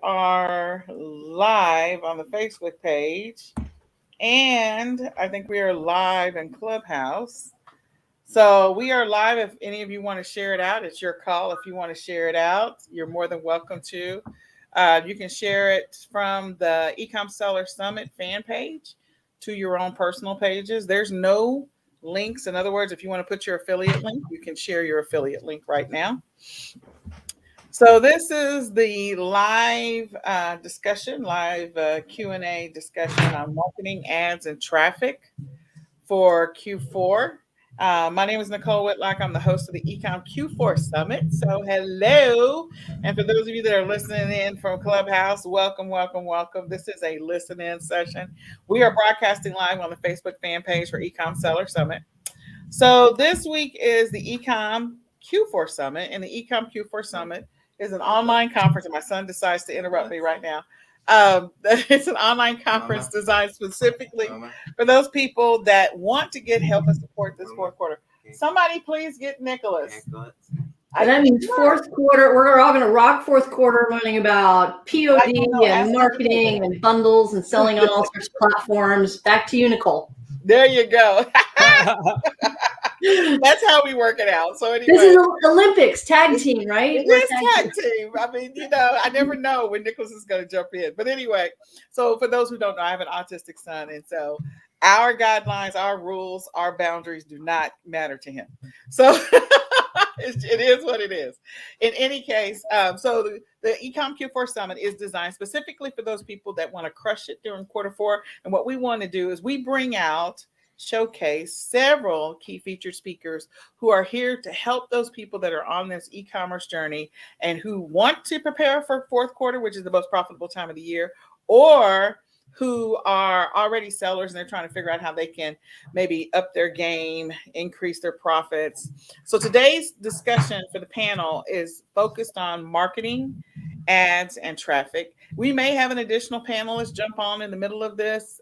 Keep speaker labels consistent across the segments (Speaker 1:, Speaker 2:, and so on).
Speaker 1: Are live on the Facebook page, and I think we are live in Clubhouse. So we are live. If any of you want to share it out, it's your call. If you want to share it out, you're more than welcome to. You can share it from the Ecom Seller Summit fan page to your own personal pages. There's no links. In other words, if you want to put your affiliate link, you can share your affiliate link right now. So this is the live discussion, live Q&A discussion on marketing, ads, and traffic for Q4. My name is Nicole Whitlock. I'm the host of the Ecom Q4 Summit. So hello. And for those of you that are listening in from Clubhouse, welcome, welcome, welcome. This is a listen-in session. We are broadcasting live on the Facebook fan page for Ecom Seller Summit. So this week is the Ecom Q4 Summit, and the Ecom Q4 Summit is an online conference. And my son decides to interrupt me right now. It's an online conference designed specifically for those people that want to get help and support this fourth quarter. Somebody please get Nicholas.
Speaker 2: And that means fourth quarter. We're all going to rock fourth quarter, learning about POD and marketing and bundles and selling on all sorts of platforms. Back to you, Nicole.
Speaker 1: There you go. That's how we work it out. So anyway,
Speaker 2: this is Olympics tag team, right?
Speaker 1: It is tag team. I mean, I never know when Nicholas is going to jump in. But anyway, so for those who don't know, I have an autistic son, and so our guidelines, our rules, our boundaries do not matter to him. So it is what it is. In any case, so the Ecom Q4 Summit is designed specifically for those people that want to crush it during quarter four. And what we want to do is we bring out, showcase several key featured speakers who are here to help those people that are on this e-commerce journey and who want to prepare for fourth quarter, which is the most profitable time of the year, or who are already sellers and they're trying to figure out how they can maybe up their game, increase their profits. So today's discussion for the panel is focused on marketing, ads, and traffic. We may have an additional panelist jump on in the middle of this.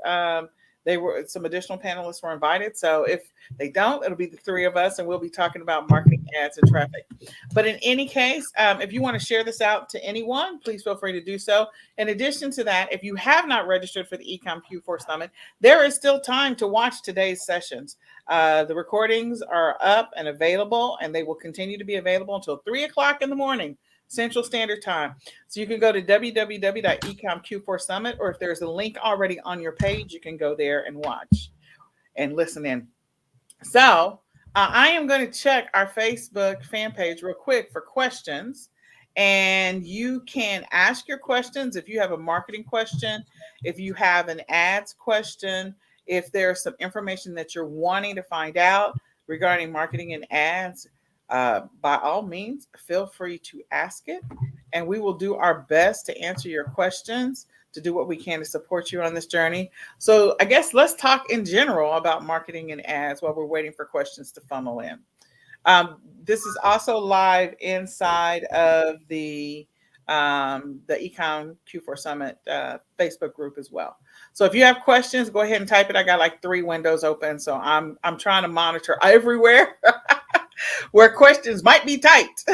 Speaker 1: Some additional panelists were invited. So if they don't, it'll be the three of us and we'll be talking about marketing, ads, and traffic. But in any case, if you want to share this out to anyone, please feel free to do so. In addition to that, if you have not registered for the Ecom Q4 Summit, there is still time to watch today's sessions. The recordings are up and available, and they will continue to be available until 3 o'clock in the morning. Central Standard Time. So you can go to www.ecomq4summit, or if there's a link already on your page, you can go there and watch and listen in. So I am going to check our Facebook fan page real quick for questions. And you can ask your questions if you have a marketing question, if you have an ads question, if there's some information that you're wanting to find out regarding marketing and ads. By all means, feel free to ask it, and we will do our best to answer your questions, to do what we can to support you on this journey. So I guess let's talk in general about marketing and ads while we're waiting for questions to funnel in. This is also live inside of the Ecom Q4 Summit Facebook group as well. So if you have questions, go ahead and type it. I got like 3 windows open, so I'm trying to monitor everywhere where questions might be typed.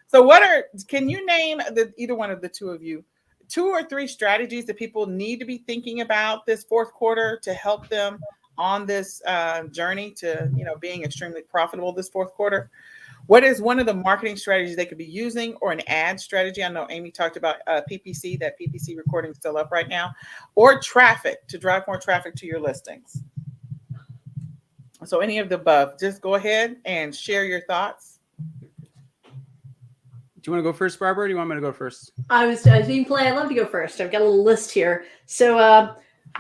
Speaker 1: So can you name either one of the two of you, 2 or 3 strategies that people need to be thinking about this fourth quarter to help them on this journey to, being extremely profitable this fourth quarter? What is one of the marketing strategies they could be using, or an ad strategy? I know Amy talked about PPC, that PPC recording is still up right now, or traffic to drive more traffic to your listings. So any of the above, just go ahead and share your thoughts.
Speaker 3: Do you want to go first, Barbara, or do you want me to go first?
Speaker 2: I was being polite. I'd love to go first. I've got a little list here. So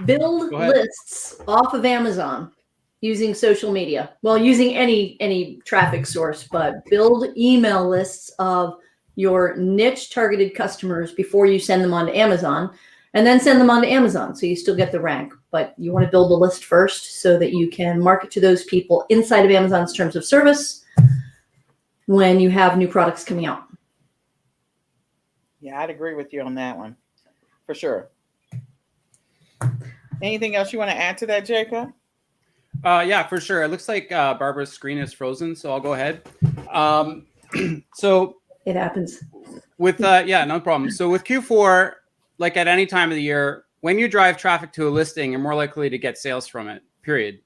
Speaker 2: build lists off of Amazon using social media. Well, using any traffic source, but build email lists of your niche targeted customers before you send them onto Amazon, and then send them onto Amazon. So you still get the rank, but you want to build a list first so that you can market to those people inside of Amazon's terms of service when you have new products coming out.
Speaker 1: Yeah, I'd agree with you on that one, for sure. Anything else you want to add to that, Jacob?
Speaker 3: Yeah, for sure. It looks like Barbara's screen is frozen, so I'll go ahead. So
Speaker 2: it happens.
Speaker 3: yeah, no problem. So with Q4, like at any time of the year, when you drive traffic to a listing, you're more likely to get sales from it, period.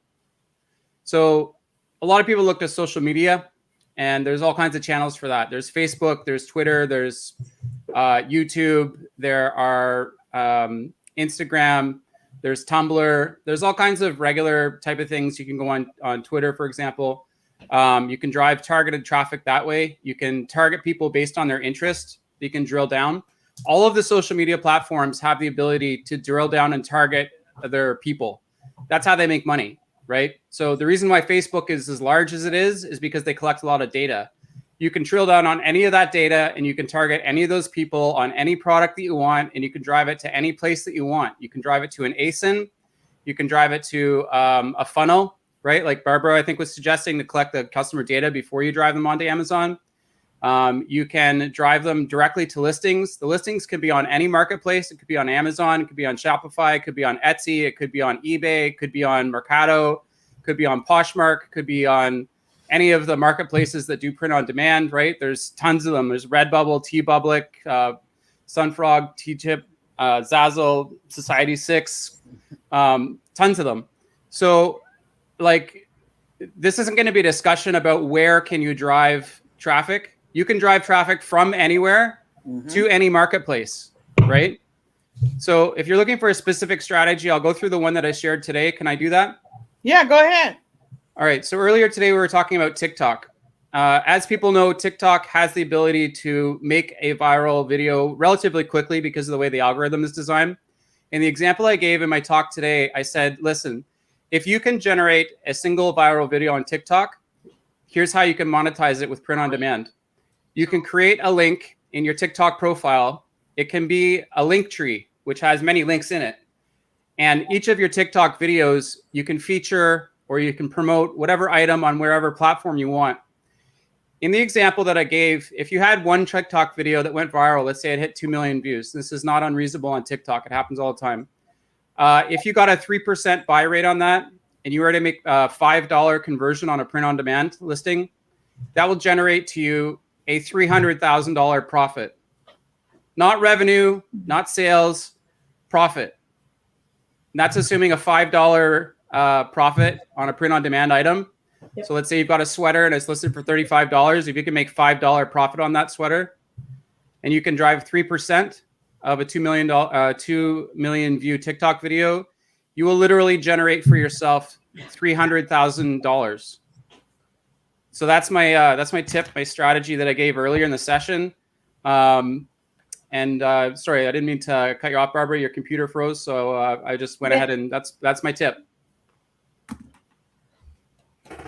Speaker 3: So a lot of people look at social media, and there's all kinds of channels for that. There's Facebook, there's Twitter, there's YouTube, there are Instagram, there's Tumblr, there's all kinds of regular type of things. You can go on Twitter, for example. You can drive targeted traffic that way. You can target people based on their interest. You can drill down. All of the social media platforms have the ability to drill down and target their people. That's how they make money, right? So the reason why Facebook is as large as it is because they collect a lot of data. You can drill down on any of that data, and you can target any of those people on any product that you want, and you can drive it to any place that you want. You can drive it to an ASIN. You can drive it to a funnel, right? Like Barbara, I think, was suggesting to collect the customer data before you drive them onto Amazon. You can drive them directly to listings. The listings could be on any marketplace. It could be on Amazon. It could be on Shopify. It could be on Etsy. It could be on eBay. It could be on Mercado. It could be on Poshmark. It could be on any of the marketplaces that do print on demand, right? There's tons of them. There's Redbubble, TeePublic, Sunfrog, Teechip, Zazzle, Society6, tons of them. So like, this isn't going to be a discussion about where can you drive traffic. You can drive traffic from anywhere to any marketplace, right? So if you're looking for a specific strategy, I'll go through the one that I shared today. Can I do that?
Speaker 1: Yeah, go ahead.
Speaker 3: All right. So earlier today, we were talking about TikTok. As people know, TikTok has the ability to make a viral video relatively quickly because of the way the algorithm is designed. In the example I gave in my talk today, I said, listen, if you can generate a single viral video on TikTok, here's how you can monetize it with print on demand. You can create a link in your TikTok profile. It can be a link tree, which has many links in it. And each of your TikTok videos, you can feature or you can promote whatever item on wherever platform you want. In the example that I gave, if you had one TikTok video that went viral, let's say it hit 2 million views. This is not unreasonable on TikTok. It happens all the time. If you got a 3% buy rate on that, and you were to make a $5 conversion on a print on demand listing, that will generate to you a $300,000 profit. Not revenue, not sales, profit. And that's assuming a $5 profit on a print on demand item. Yep. So let's say you've got a sweater and it's listed for $35. If you can make $5 profit on that sweater, and you can drive 3% of a 2 million view TikTok video, you will literally generate for yourself $300,000. So that's my tip, my strategy that I gave earlier in the session. Sorry, I didn't mean to cut you off, Barbara. Your computer froze, so I just went ahead and that's my tip.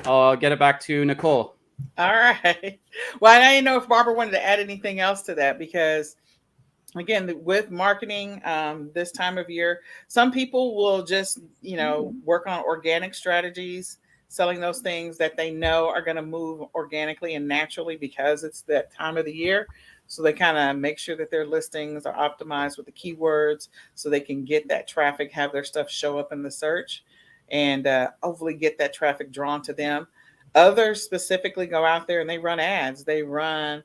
Speaker 3: I'll get it back to Nicole.
Speaker 1: All right. Well, I didn't know if Barbara wanted to add anything else to that, because again, with marketing this time of year, some people will just, work on organic strategies, selling those things that they know are going to move organically and naturally because it's that time of the year. So they kind of make sure that their listings are optimized with the keywords so they can get that traffic, have their stuff show up in the search, and hopefully get that traffic drawn to them. Others specifically go out there and they run ads. They run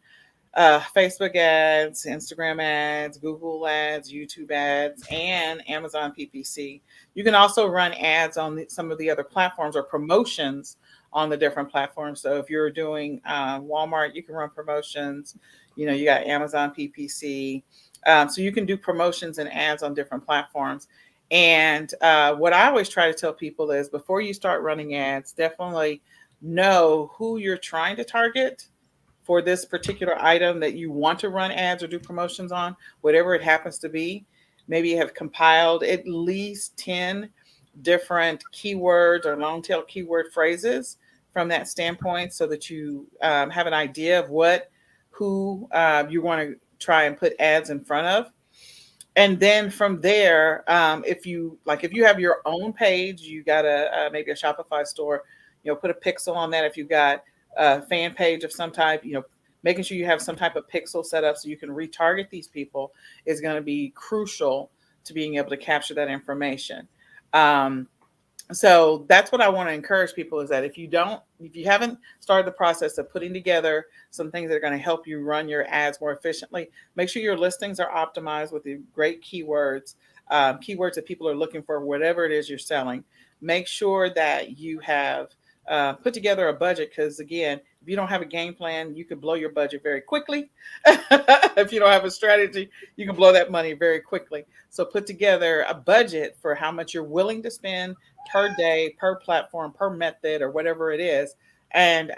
Speaker 1: Facebook ads, Instagram ads, Google ads, YouTube ads, and Amazon PPC. You can also run ads on some of the other platforms or promotions on the different platforms. So if you're doing Walmart, you can run promotions. You got Amazon PPC. So you can do promotions and ads on different platforms. And what I always try to tell people is before you start running ads, definitely know who you're trying to target for this particular item that you want to run ads or do promotions on, whatever it happens to be. Maybe you have compiled at least 10 different keywords or long tail keyword phrases from that standpoint, so that you have an idea of who you want to try and put ads in front of. And then from there, if you have your own page, you got maybe a Shopify store, put a pixel on that. If you've got a fan page of some type, making sure you have some type of pixel set up so you can retarget these people is going to be crucial to being able to capture that information. So that's what I want to encourage people, is that if you haven't started the process of putting together some things that are going to help you run your ads more efficiently, make sure your listings are optimized with the great keywords, keywords that people are looking for, whatever it is you're selling. Make sure that you have put together a budget, because again, if you don't have a game plan, you could blow your budget very quickly. If you don't have a strategy, you can blow that money very quickly. So put together a budget for how much you're willing to spend per day, per platform, per method, or whatever it is, and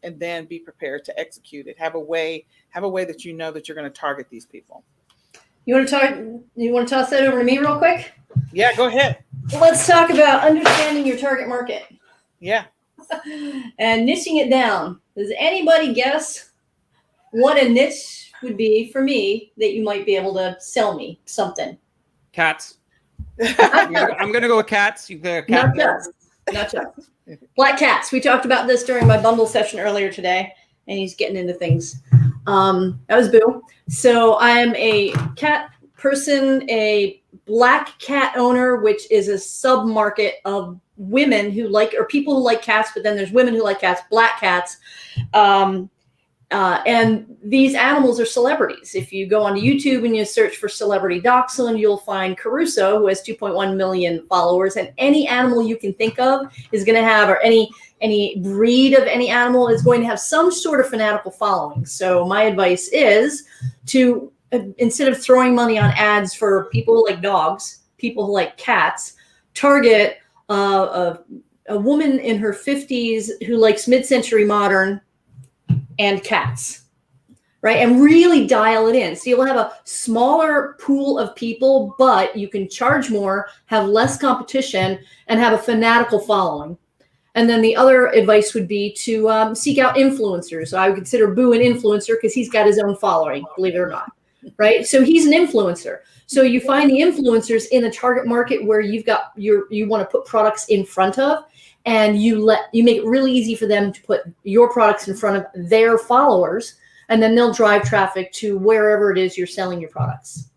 Speaker 1: then be prepared to execute it. Have a way that you know that you're going to target these people.
Speaker 2: You want to toss that over to me real quick?
Speaker 1: Yeah, go ahead.
Speaker 2: Let's talk about understanding your target market.
Speaker 1: Yeah.
Speaker 2: And niching it down. Does anybody guess what a niche would be for me that you might be able to sell me something?
Speaker 3: Cats. I'm gonna go with cats. You got a cat?
Speaker 2: Not just. Black cats. We talked about this during my bundle session earlier today, and he's getting into things. That was Boo. So I am a cat person, a black cat owner, which is a sub-market of women who like, or people who like cats, but then there's women who like cats, black cats. And these animals are celebrities. If you go onto YouTube and you search for celebrity dachshund, you'll find Caruso, who has 2.1 million followers. And any animal you can think of is going to have, or any breed of any animal is going to have some sort of fanatical following. So my advice is to, instead of throwing money on ads for people who like dogs, people who like cats, target a woman in her 50s who likes mid-century modern and cats, right? And really dial it in. So you'll have a smaller pool of people, but you can charge more, have less competition, and have a fanatical following. And then the other advice would be to seek out influencers. So I would consider Boo an influencer because he's got his own following, believe it or not, right? So he's an influencer. So you find the influencers in a target market where you want to put products in front of, and you make it really easy for them to put your products in front of their followers, and then they'll drive traffic to wherever it is you're selling your products.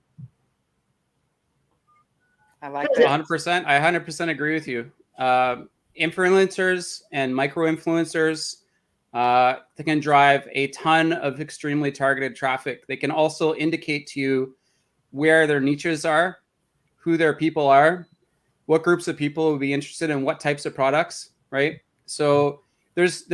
Speaker 1: I like that.
Speaker 3: 100%. I 100% agree with you. Influencers and micro influencers, they can drive a ton of extremely targeted traffic. They can also indicate to you where their niches are, who their people are, what groups of people would be interested in what types of products, right? So there's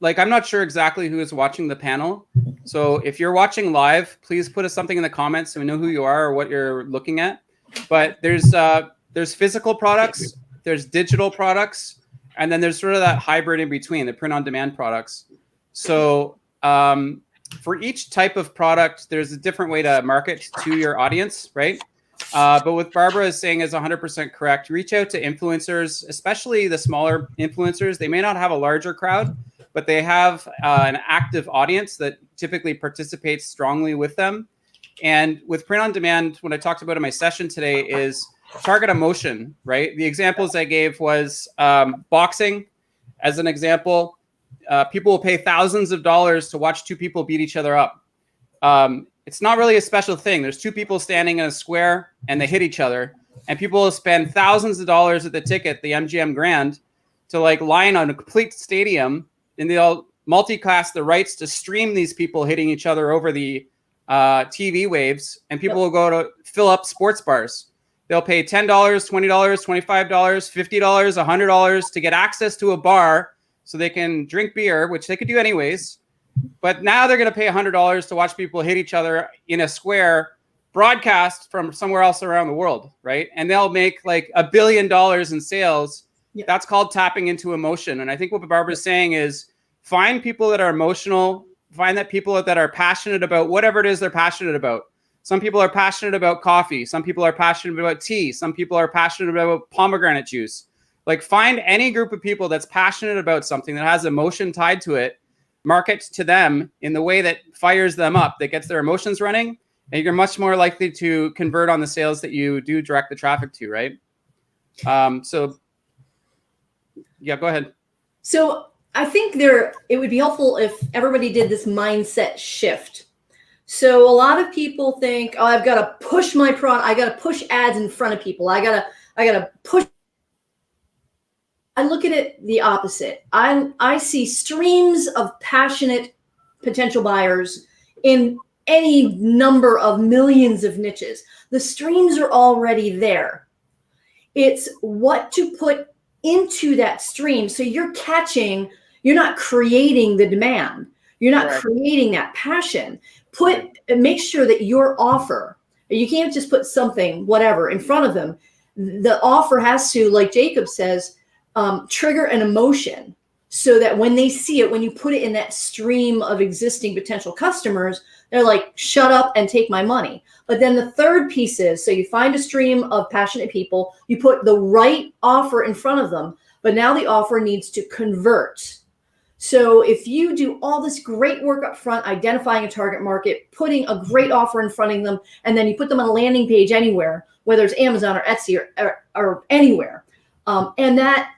Speaker 3: like, I'm not sure exactly who is watching the panel. So if you're watching live, please put something in the comments so we know who you are or what you're looking at. But there's physical products, there's digital products, and then there's sort of that hybrid in between, the print-on-demand products. So for each type of product, there's a different way to market to your audience, right? But what Barbara is saying is 100% correct. Reach out to influencers, especially the smaller influencers. They may not have a larger crowd, but they have an active audience that typically participates strongly with them. And with print on demand, what I talked about in my session today is target emotion, right? The examples I gave was boxing as an example. People will pay thousands of dollars to watch two people beat each other up. It's not really a special thing. There's two people standing in a square and they hit each other, and people will spend thousands of dollars at the ticket, the MGM Grand, to like line on a complete stadium, and they'll multicast the rights to stream these people hitting each other over the TV waves, and people will go to fill up sports bars. They'll pay $10, $20, $25, $50, $100 to get access to a bar so they can drink beer, which they could do anyways. But now they're going to pay $100 to watch people hit each other in a square, broadcast from somewhere else around the world, right? And they'll make like $1 billion in sales. Yeah. That's called tapping into emotion. And I think what Barbara's saying is find people that are emotional, find that people that are passionate about whatever it is they're passionate about. Some people are passionate about coffee. Some people are passionate about tea. Some people are passionate about pomegranate juice. Like find any group of people that's passionate about something that has emotion tied to it, market to them in the way that fires them up, that gets their emotions running, and you're much more likely to convert on the sales that you do direct the traffic to, right? So yeah, go ahead.
Speaker 2: So I think it would be helpful if everybody did this mindset shift. So a lot of people think, oh, I've got to push my product. I got to push ads in front of people. I got to push I look at it the opposite. I see streams of passionate potential buyers in any number of millions of niches. The streams are already there. It's what to put into that stream. So you're not creating the demand. You're not creating that passion. Make sure that your offer, you can't just put something, whatever, in front of them. The offer has to, like Jacob says, trigger an emotion so that when they see it, when you put it in that stream of existing potential customers, they're like, shut up and take my money. But then the third piece is, so you find a stream of passionate people, you put the right offer in front of them, but now the offer needs to convert. So if you do all this great work up front, identifying a target market, putting a great offer in front of them, and then you put them on a landing page anywhere, whether it's Amazon or Etsy or anywhere, and that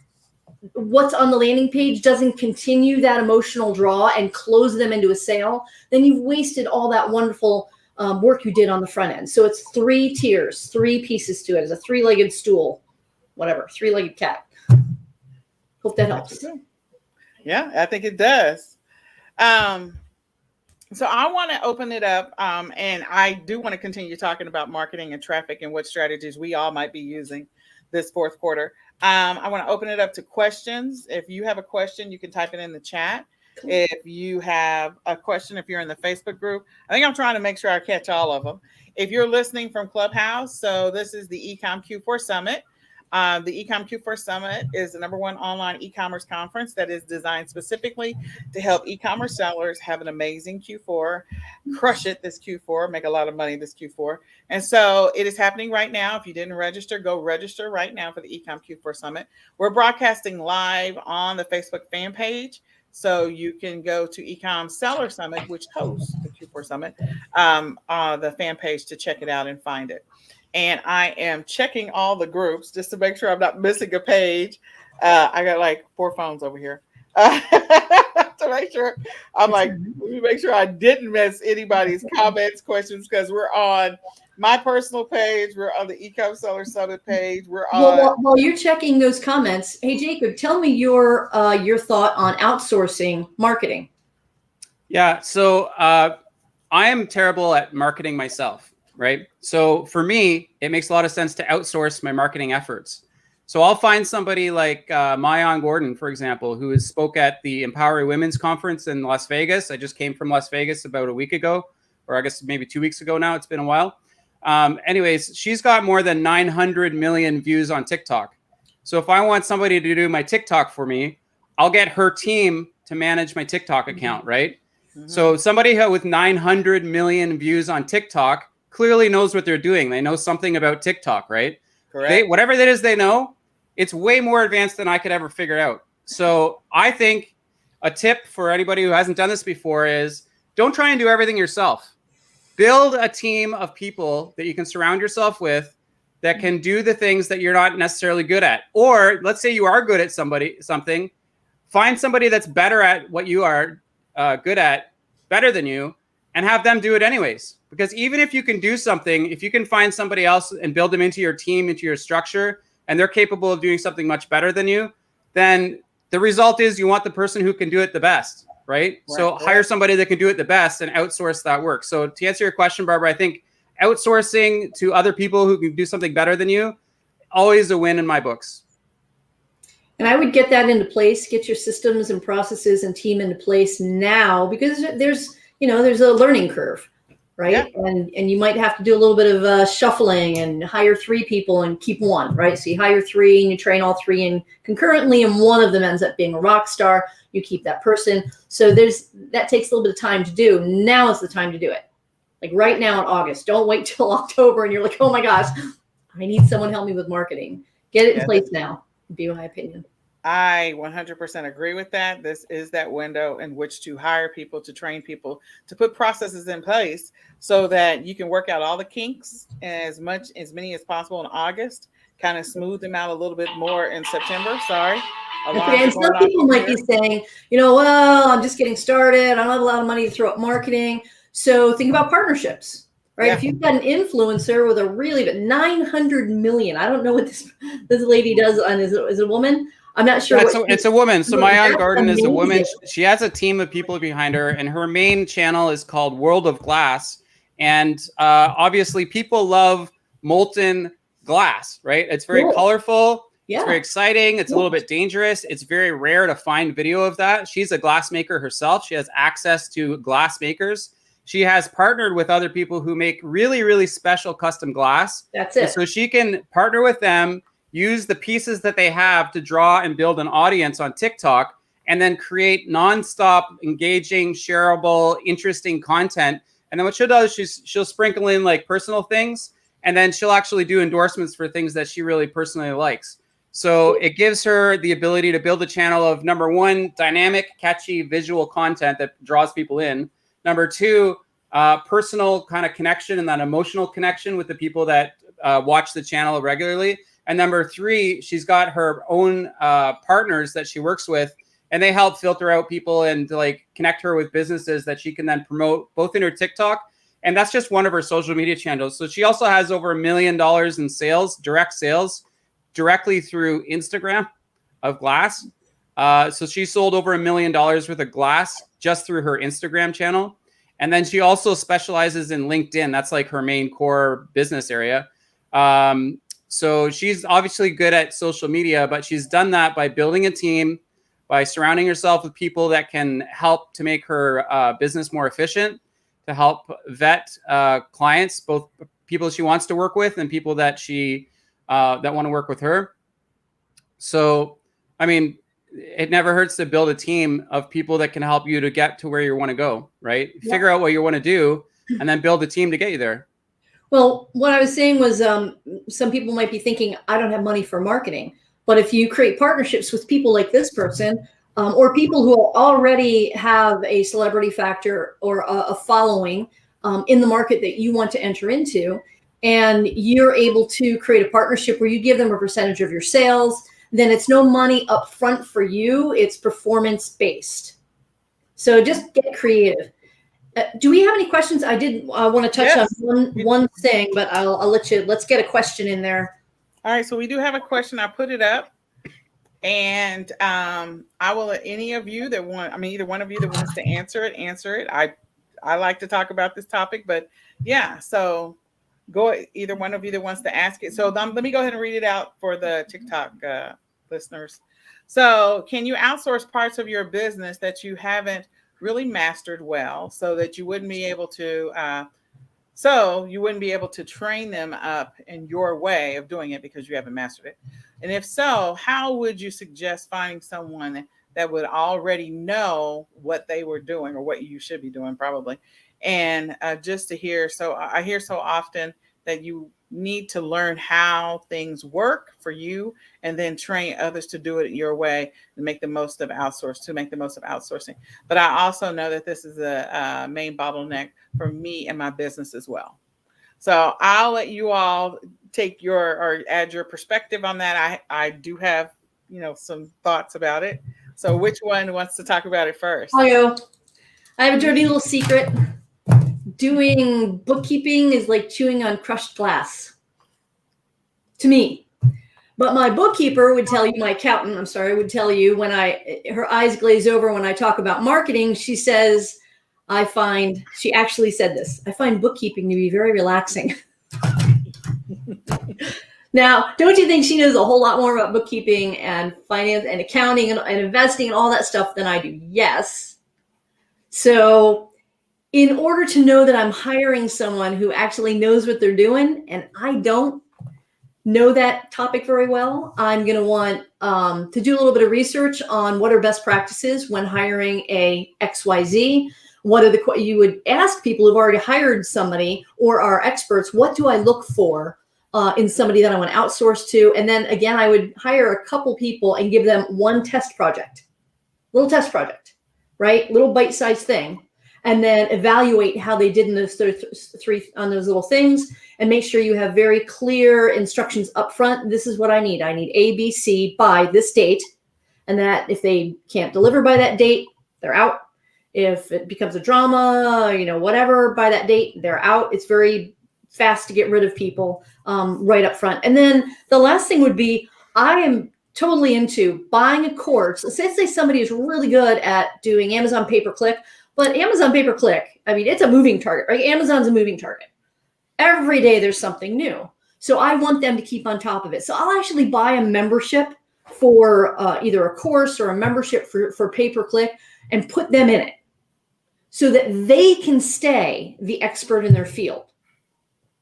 Speaker 2: what's on the landing page doesn't continue that emotional draw and close them into a sale, then you've wasted all that wonderful work you did on the front end. So it's 3 tiers, 3 pieces to it. It's a 3-legged stool, whatever, 3-legged cat. Hope that helps.
Speaker 1: Yeah, I think it does. So I want to open it up, and I do want to continue talking about marketing and traffic and what strategies we all might be using this fourth quarter. I want to open it up to questions. If you have a question, you can type it in the chat. If you have a question, if you're in the Facebook group, I think I'm trying to make sure I catch all of them. If you're listening from Clubhouse, so this is the Ecom Q4 Summit. The Ecom Q4 Summit is the #1 online e-commerce conference that is designed specifically to help e-commerce sellers have an amazing Q4, crush it this Q4, make a lot of money this Q4. And so it is happening right now. If you didn't register, go register right now for the Ecom Q4 Summit. We're broadcasting live on the Facebook fan page. So you can go to Ecom Seller Summit, which hosts the Q4 Summit, the fan page to check it out and find it. And I am checking all the groups just to make sure I'm not missing a page. I got like 4 phones over here to make sure. I'm like, let me make sure I didn't miss anybody's comments, questions, because we're on my personal page. We're on the Ecom Seller Summit page. We're on.
Speaker 2: While you're checking those comments, hey Jacob, tell me your thought on outsourcing marketing.
Speaker 3: Yeah, so I am terrible at marketing myself. Right. So for me, it makes a lot of sense to outsource my marketing efforts. So I'll find somebody like Mayan Gordon, for example, who spoke at the Empowering Women's Conference in Las Vegas. I just came from Las Vegas about a week ago, or I guess maybe 2 weeks ago now. It's been a while. Anyways, she's got more than 900 million views on TikTok. So if I want somebody to do my TikTok for me, I'll get her team to manage my TikTok account, right? Mm-hmm. So somebody with 900 million views on TikTok clearly knows what they're doing. They know something about TikTok, right? Correct. Whatever that is they know, it's way more advanced than I could ever figure out. So I think a tip for anybody who hasn't done this before is don't try and do everything yourself. Build a team of people that you can surround yourself with that can do the things that you're not necessarily good at. Or let's say you are good at something, find somebody that's better at what you are good at, better than you, and have them do it anyways. Because even if you can do something, if you can find somebody else and build them into your team, into your structure, and they're capable of doing something much better than you, then the result is you want the person who can do it the best, right? So hire somebody that can do it the best and outsource that work. So to answer your question, Barbara, I think outsourcing to other people who can do something better than you, always a win in my books.
Speaker 2: And I would get that into place, get your systems and processes and team into place now, because there's a learning curve. Right. Yeah. And you might have to do a little bit of shuffling and hire 3 people and keep 1. Right. So you hire 3 and you train all 3 and concurrently, and one of them ends up being a rock star. You keep that person. So that takes a little bit of time to do. Now is the time to do it. Like right now in August. Don't wait till October and you're like, oh my gosh, I need someone to help me with marketing. Get it in place now, would be my opinion.
Speaker 1: I 100% agree with that. This is that window in which to hire people, to train people, to put processes in place so that you can work out all the kinks as many as possible in August, kind of smooth them out a little bit more in September. Sorry.
Speaker 2: Okay, and some people might be saying, well, I'm just getting started. I don't have a lot of money to throw at marketing. So think about partnerships, right? Yeah. If you've got an influencer with but 900 million, I don't know what this lady does, and is a woman. I'm not sure.
Speaker 3: Yeah, it's a woman. So my Aunt
Speaker 2: That's
Speaker 3: Garden is a woman.
Speaker 2: amazing.
Speaker 3: She has a team of people behind her, and her main channel is called World of Glass. And obviously, people love molten glass, right? It's very
Speaker 2: Cool.
Speaker 3: colorful.
Speaker 2: Yeah.
Speaker 3: It's very exciting. It's a
Speaker 2: Cool.
Speaker 3: little bit dangerous. It's very rare to find video of that. She's a glass maker herself. She has access to glass makers. She has partnered with other people who make really, really special custom glass.
Speaker 2: That's
Speaker 3: And
Speaker 2: it.
Speaker 3: so she can partner with them, use the pieces that they have to draw and build an audience on TikTok, and then create nonstop, engaging, shareable, interesting content. And then what she'll do is she'll sprinkle in like personal things, and then she'll actually do endorsements for things that she really personally likes. So it gives her the ability to build a channel of, number one, dynamic, catchy, visual content that draws people in. Number two, personal kind of connection and that emotional connection with the people that watch the channel regularly. And number three, she's got her own partners that she works with, and they help filter out people and like connect her with businesses that she can then promote both in her TikTok. And that's just one of her social media channels. So she also has over $1 million in sales, direct sales, directly through Instagram of glass. So she sold over $1 million worth of glass just through her Instagram channel. And then she also specializes in LinkedIn. That's like her main core business area. So she's obviously good at social media, but she's done that by building a team, by surrounding herself with people that can help to make her business more efficient, to help vet clients, both people she wants to work with and people that she that want to work with her. So, I mean, it never hurts to build a team of people that can help you to get to where you want to go, right? Yeah. Figure out what you want to do and then build a team to get you there.
Speaker 2: Well, what I was saying was some people might be thinking, I don't have money for marketing. But if you create partnerships with people like this person, or people who already have a celebrity factor or a following in the market that you want to enter into, and you're able to create a partnership where you give them a percentage of your sales, then it's no money up front for you. It's performance based. So just get creative. Do we have any questions? I did want to touch on one thing, but I'll let you. Let's get a question in there.
Speaker 1: All right, so we do have a question. I put it up, and I will let any of you that want. I mean, either one of you that wants to answer it. I like to talk about this topic, but yeah. So go either one of you that wants to ask it. So let me go ahead and read it out for the TikTok listeners. So, can you outsource parts of your business that you haven't really mastered well, so that you wouldn't be able to train them up in your way of doing it because you haven't mastered it? And if so, how would you suggest finding someone that would already know what they were doing or what you should be doing probably? And just to hear, so I hear so often that you need to learn how things work for you and then train others to do it your way and make the most of outsourcing. But I also know that this is a main bottleneck for me and my business as well. So I'll let you all take or add your perspective on that. I do have, some thoughts about it. So which one wants to talk about it first?
Speaker 2: I'll go. I have a dirty little secret. Doing bookkeeping is like chewing on crushed glass to me. But my bookkeeper would tell you, my accountant, would tell you when her eyes glaze over when I talk about marketing, she says, she actually said this, I find bookkeeping to be very relaxing. Now, don't you think she knows a whole lot more about bookkeeping and finance and accounting and investing and all that stuff than I do? Yes. So in order to know that I'm hiring someone who actually knows what they're doing, and I don't know that topic very well, I'm going to want to do a little bit of research on what are best practices when hiring a XYZ. You would ask people who've already hired somebody or are experts, what do I look for in somebody that I want to outsource to? And then again, I would hire a couple people and give them one test project, little test project, right? Little bite-sized thing. And then evaluate how they did in those three on those little things, and make sure you have very clear instructions up front. This is what I need. I need A, B, C by this date. And that if they can't deliver by that date, they're out. If it becomes a drama, whatever, by that date, they're out. It's very fast to get rid of people right up front. And then the last thing would be, I am totally into buying a course. Let's say somebody is really good at doing Amazon pay-per-click, but Amazon pay-per-click, I mean, it's a moving target, right? Amazon's a moving target. Every day there's something new. So I want them to keep on top of it. So I'll actually buy a membership for either a course or a membership for pay-per-click and put them in it so that they can stay the expert in their field.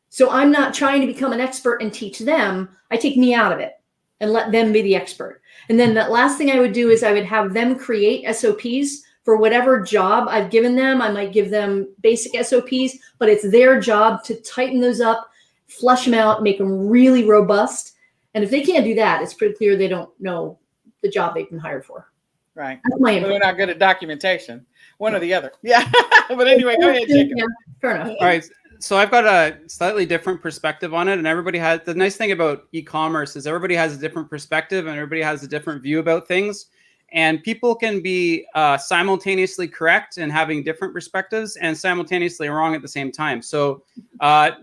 Speaker 2: So I'm not trying to become an expert and teach them. I take me out of it and let them be the expert. And then the last thing I would do is I would have them create SOPs for whatever job I've given them. I might give them basic SOPs, but it's their job to tighten those up, flush them out, make them really robust. And if they can't do that, it's pretty clear they don't know the job they've been hired for.
Speaker 1: Right.
Speaker 2: That's my
Speaker 1: They're not good at documentation. One or the other. Yeah. But anyway, go ahead, Jacob.
Speaker 2: Yeah, fair enough.
Speaker 3: All right. So I've got a slightly different perspective on it. And everybody has, the nice thing about e-commerce is everybody has a different perspective and everybody has a different view about things. And people can be simultaneously correct and having different perspectives and simultaneously wrong at the same time. So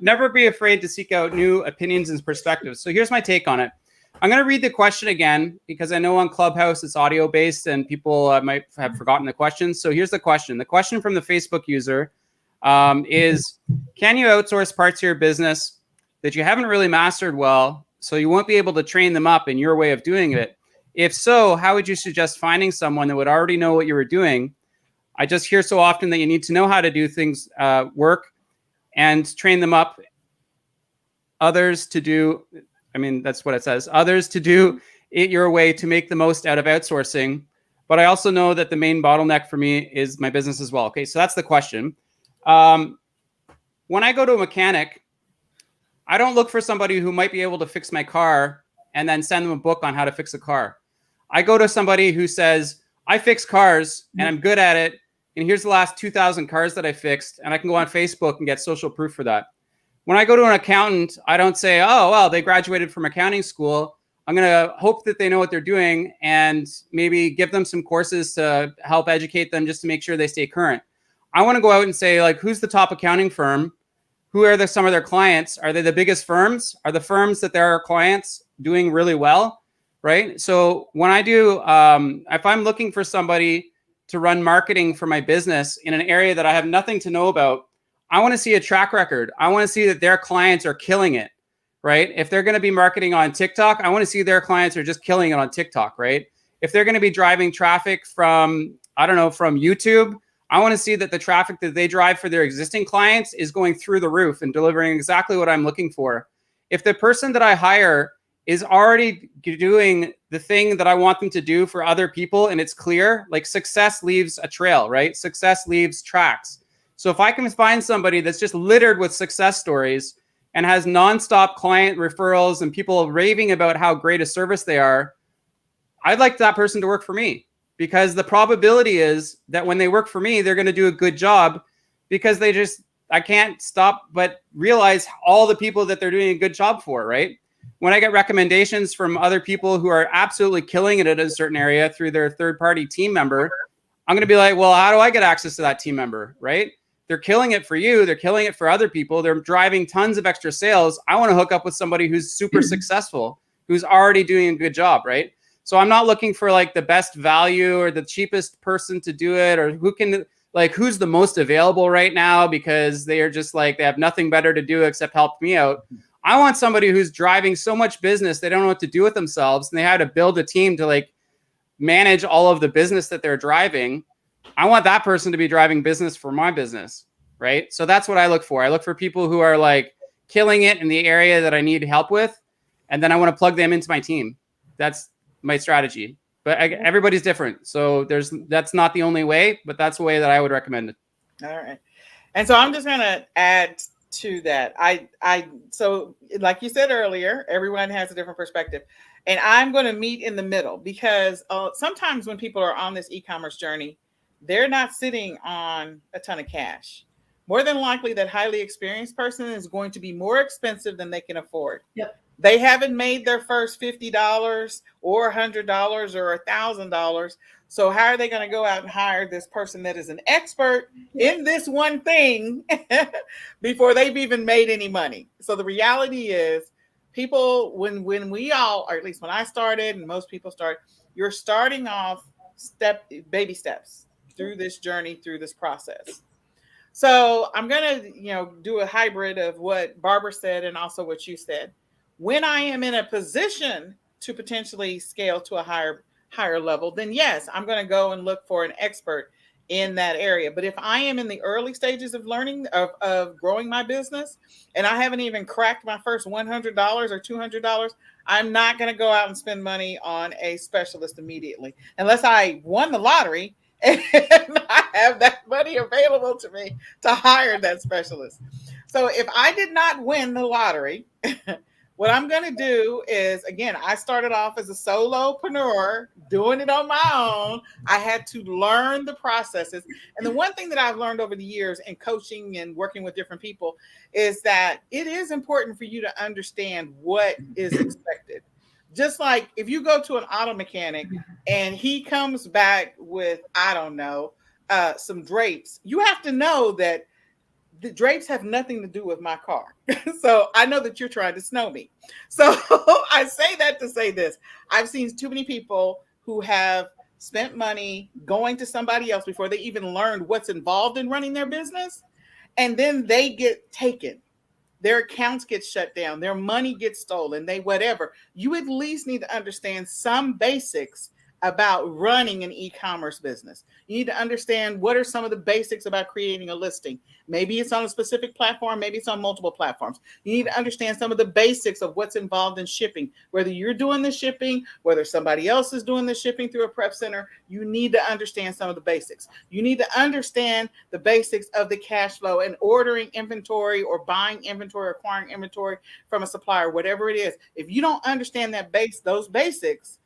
Speaker 3: never be afraid to seek out new opinions and perspectives. So here's my take on it. I'm going to read the question again because I know on Clubhouse it's audio based and people might have forgotten the question. So here's the question. The question from the Facebook user is, can you outsource parts of your business that you haven't really mastered well, so you won't be able to train them up in your way of doing it? If so, how would you suggest finding someone that would already know what you were doing? I just hear so often that you need to know how to do things, work, and train them up. Others to do, I mean, that's what it says. Others to do it your way to make the most out of outsourcing. But I also know that the main bottleneck for me is my business as well. Okay, so that's the question. When I go to a mechanic, I don't look for somebody who might be able to fix my car and then send them a book on how to fix a car. I go to somebody who says, I fix cars and I'm good at it. And here's the last 2,000 cars that I fixed. And I can go on Facebook and get social proof for that. When I go to an accountant, I don't say, oh, well, they graduated from accounting school. I'm going to hope that they know what they're doing and maybe give them some courses to help educate them just to make sure they stay current. I want to go out and say, like, who's the top accounting firm? Who are some of their clients? Are they the biggest firms? Are the firms that they're our clients doing really well? Right. So when I do, if I'm looking for somebody to run marketing for my business in an area that I have nothing to know about, I want to see a track record. I want to see that their clients are killing it. Right. If they're going to be marketing on TikTok, I want to see their clients are just killing it on TikTok. Right. If they're going to be driving traffic from, I don't know, from YouTube, I want to see that the traffic that they drive for their existing clients is going through the roof and delivering exactly what I'm looking for. If the person that I hire is already doing the thing that I want them to do for other people and it's clear, like success leaves a trail, right? Success leaves tracks. So if I can find somebody that's just littered with success stories and has nonstop client referrals and people raving about how great a service they are, I'd like that person to work for me. Because the probability is that when they work for me, they're going to do a good job because I can't stop but realize all the people that they're doing a good job for, right? When I get recommendations from other people who are absolutely killing it at a certain area through their third-party team member, I'm going to be like, well, how do I get access to that team member, right? They're killing it for you. They're killing it for other people. They're driving tons of extra sales. I want to hook up with somebody who's super successful, who's already doing a good job, right? So I'm not looking for like the best value or the cheapest person to do it or who's the most available right now because they are just like, they have nothing better to do except help me out. I want somebody who's driving so much business, they don't know what to do with themselves and they have to build a team to like manage all of the business that they're driving. I want that person to be driving business for my business, right? So that's what I look for. I look for people who are like killing it in the area that I need help with. And then I want to plug them into my team. That's my strategy. But everybody's different. So that's not the only way, but that's the way that I would recommend it.
Speaker 1: All right. And so I'm just going to add to that. So like you said earlier, everyone has a different perspective. And I'm going to meet in the middle because sometimes when people are on this e-commerce journey, they're not sitting on a ton of cash. More than likely, that highly experienced person is going to be more expensive than they can afford.
Speaker 2: Yep.
Speaker 1: They haven't made their first $50 or $100 or $1,000. So how are they going to go out and hire this person that is an expert in this one thing before they've even made any money? So the reality is people, when we all, or at least when I started and most people start, you're starting off baby steps through this journey, through this process. So I'm going to, do a hybrid of what Barbara said and also what you said. When I am in a position to potentially scale to a higher level, then yes, I'm going to go and look for an expert in that area. But if I am in the early stages of learning, of growing my business, and I haven't even cracked my first $100 or $200, I'm not going to go out and spend money on a specialist immediately, unless I won the lottery and I have that money available to me to hire that specialist. So if I did not win the lottery, what I'm going to do is, again, I started off as a solopreneur doing it on my own. I had to learn the processes. And the one thing that I've learned over the years in coaching and working with different people is that it is important for you to understand what is expected. Just like if you go to an auto mechanic and he comes back with, I don't know, some drapes, you have to know that the drapes have nothing to do with my car. So I know that you're trying to snow me. So I say that to say this. I've seen too many people who have spent money going to somebody else before they even learned what's involved in running their business. And then they get taken. Their accounts get shut down. Their money gets stolen. Whatever. You at least need to understand some basics about running an e-commerce business. You need to understand what are some of the basics about creating a listing. Maybe it's on a specific platform, maybe it's on multiple platforms. You need to understand some of the basics of what's involved in shipping, whether you're doing the shipping, whether somebody else is doing the shipping through a prep center. You need to understand some of the basics. You need to understand the basics of the cash flow and ordering inventory or buying inventory, acquiring inventory from a supplier, whatever it is. If you don't understand those basics,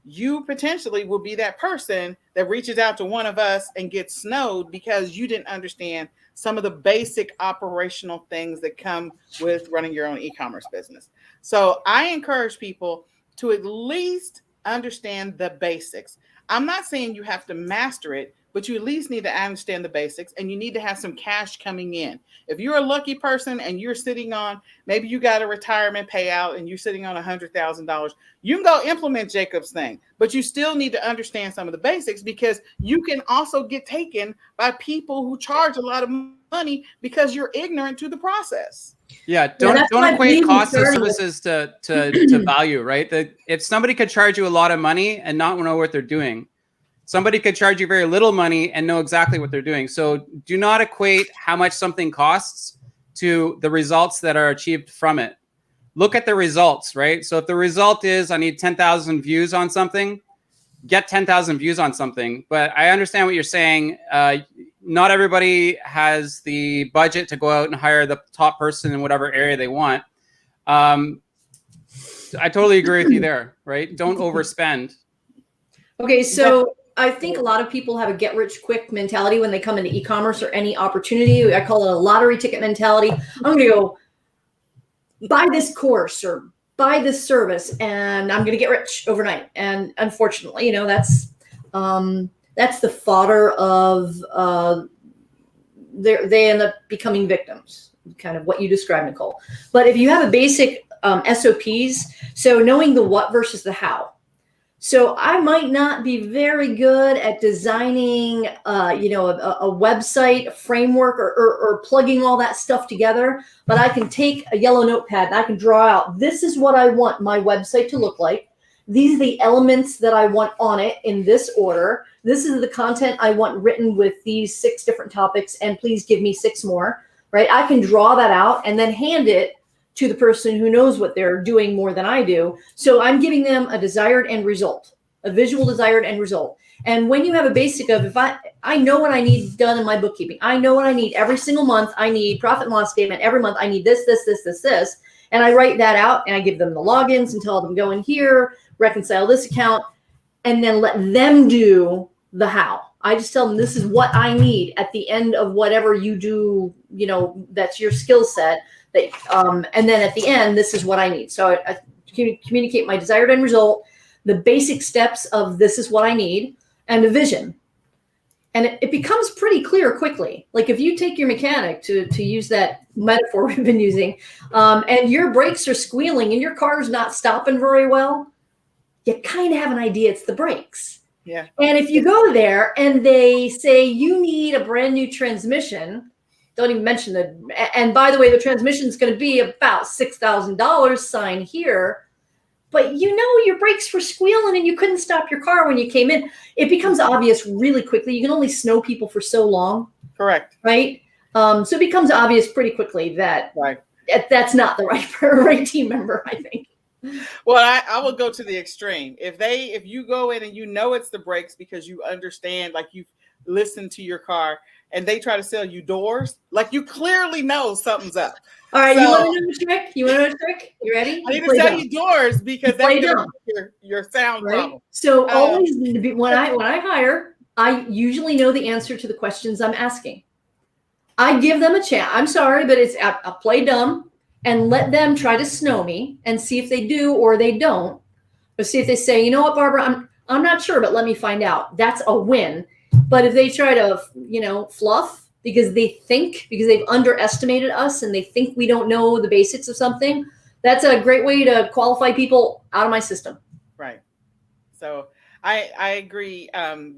Speaker 1: you potentially will be that person that reaches out to one of us and gets snowed because you didn't understand some of the basic operational things that come with running your own e-commerce business. So I encourage people to at least understand the basics. I'm not saying you have to master it, but you at least need to understand the basics, and you need to have some cash coming in. If you're a lucky person and you're sitting on, maybe you got a retirement payout and you're sitting on $100,000, you can go implement Jacob's thing, but you still need to understand some of the basics, because you can also get taken by people who charge a lot of money because you're ignorant to the process.
Speaker 3: Yeah, don't equate cost of services to value, right? That if somebody could charge you a lot of money and not know what they're doing, somebody could charge you very little money and know exactly what they're doing. So do not equate how much something costs to the results that are achieved from it. Look at the results, right? So if the result is I need 10,000 views on something, get 10,000 views on something. But I understand what you're saying. Not everybody has the budget to go out and hire the top person in whatever area they want. I totally agree with you there, right? Don't overspend.
Speaker 2: Okay, so I think a lot of people have a get rich quick mentality when they come into e-commerce or any opportunity. I call it a lottery ticket mentality. I'm going to go buy this course or buy this service and I'm going to get rich overnight. And unfortunately, that's the fodder of they end up becoming victims, kind of what you described, Nicole. But if you have a basic SOPs, so knowing the what versus the how. So I might not be very good at designing, a website, a framework, or plugging all that stuff together. But I can take a yellow notepad and I can draw out, this is what I want my website to look like. These are the elements that I want on it in this order. This is the content I want written with these 6 different topics, and please give me 6 more, right? I can draw that out and then hand it to the person who knows what they're doing more than I do. So I'm giving them a desired end result, a visual desired end result. And when you have a basic of, if I know what I need done in my bookkeeping, I know what I need every single month. I need profit and loss statement every month. I need this. And I write that out and I give them the logins and tell them go in here, reconcile this account, and then let them do the how. I just tell them this is what I need at the end of whatever you do, that's your skill set. And then at the end, this is what I need. So I communicate my desired end result, the basic steps of this is what I need, and a vision. And it becomes pretty clear quickly. Like if you take your mechanic, to use that metaphor we've been using, and your brakes are squealing and your car's not stopping very well, you kind of have an idea it's the brakes.
Speaker 1: Yeah.
Speaker 2: And if you go there and they say you need a brand new transmission, don't even mention and by the way, the transmission is going to be about $6,000, sign here. But you know your brakes were squealing and you couldn't stop your car when you came in. It becomes obvious really quickly. You can only snow people for so long.
Speaker 1: Correct.
Speaker 2: Right? So it becomes obvious pretty quickly that that's not the right team member, I think.
Speaker 1: Well, I will go to the extreme. If you go in and you know it's the brakes because you understand, like you listen to your car, and they try to sell you doors, like you clearly know something's up.
Speaker 2: All right, so, you want to know a trick? You ready?
Speaker 1: I need to sell you doors because that's your sound problem.
Speaker 2: So always when I hire, I usually know the answer to the questions I'm asking. I give them a chance. I'm sorry, but I'll play dumb and let them try to snow me and see if they do or they don't. Or see if they say, you know what, Barbara, I'm not sure, but let me find out. That's a win. But if they try to, fluff because they've underestimated us and they think we don't know the basics of something, that's a great way to qualify people out of my system.
Speaker 1: Right. So I agree.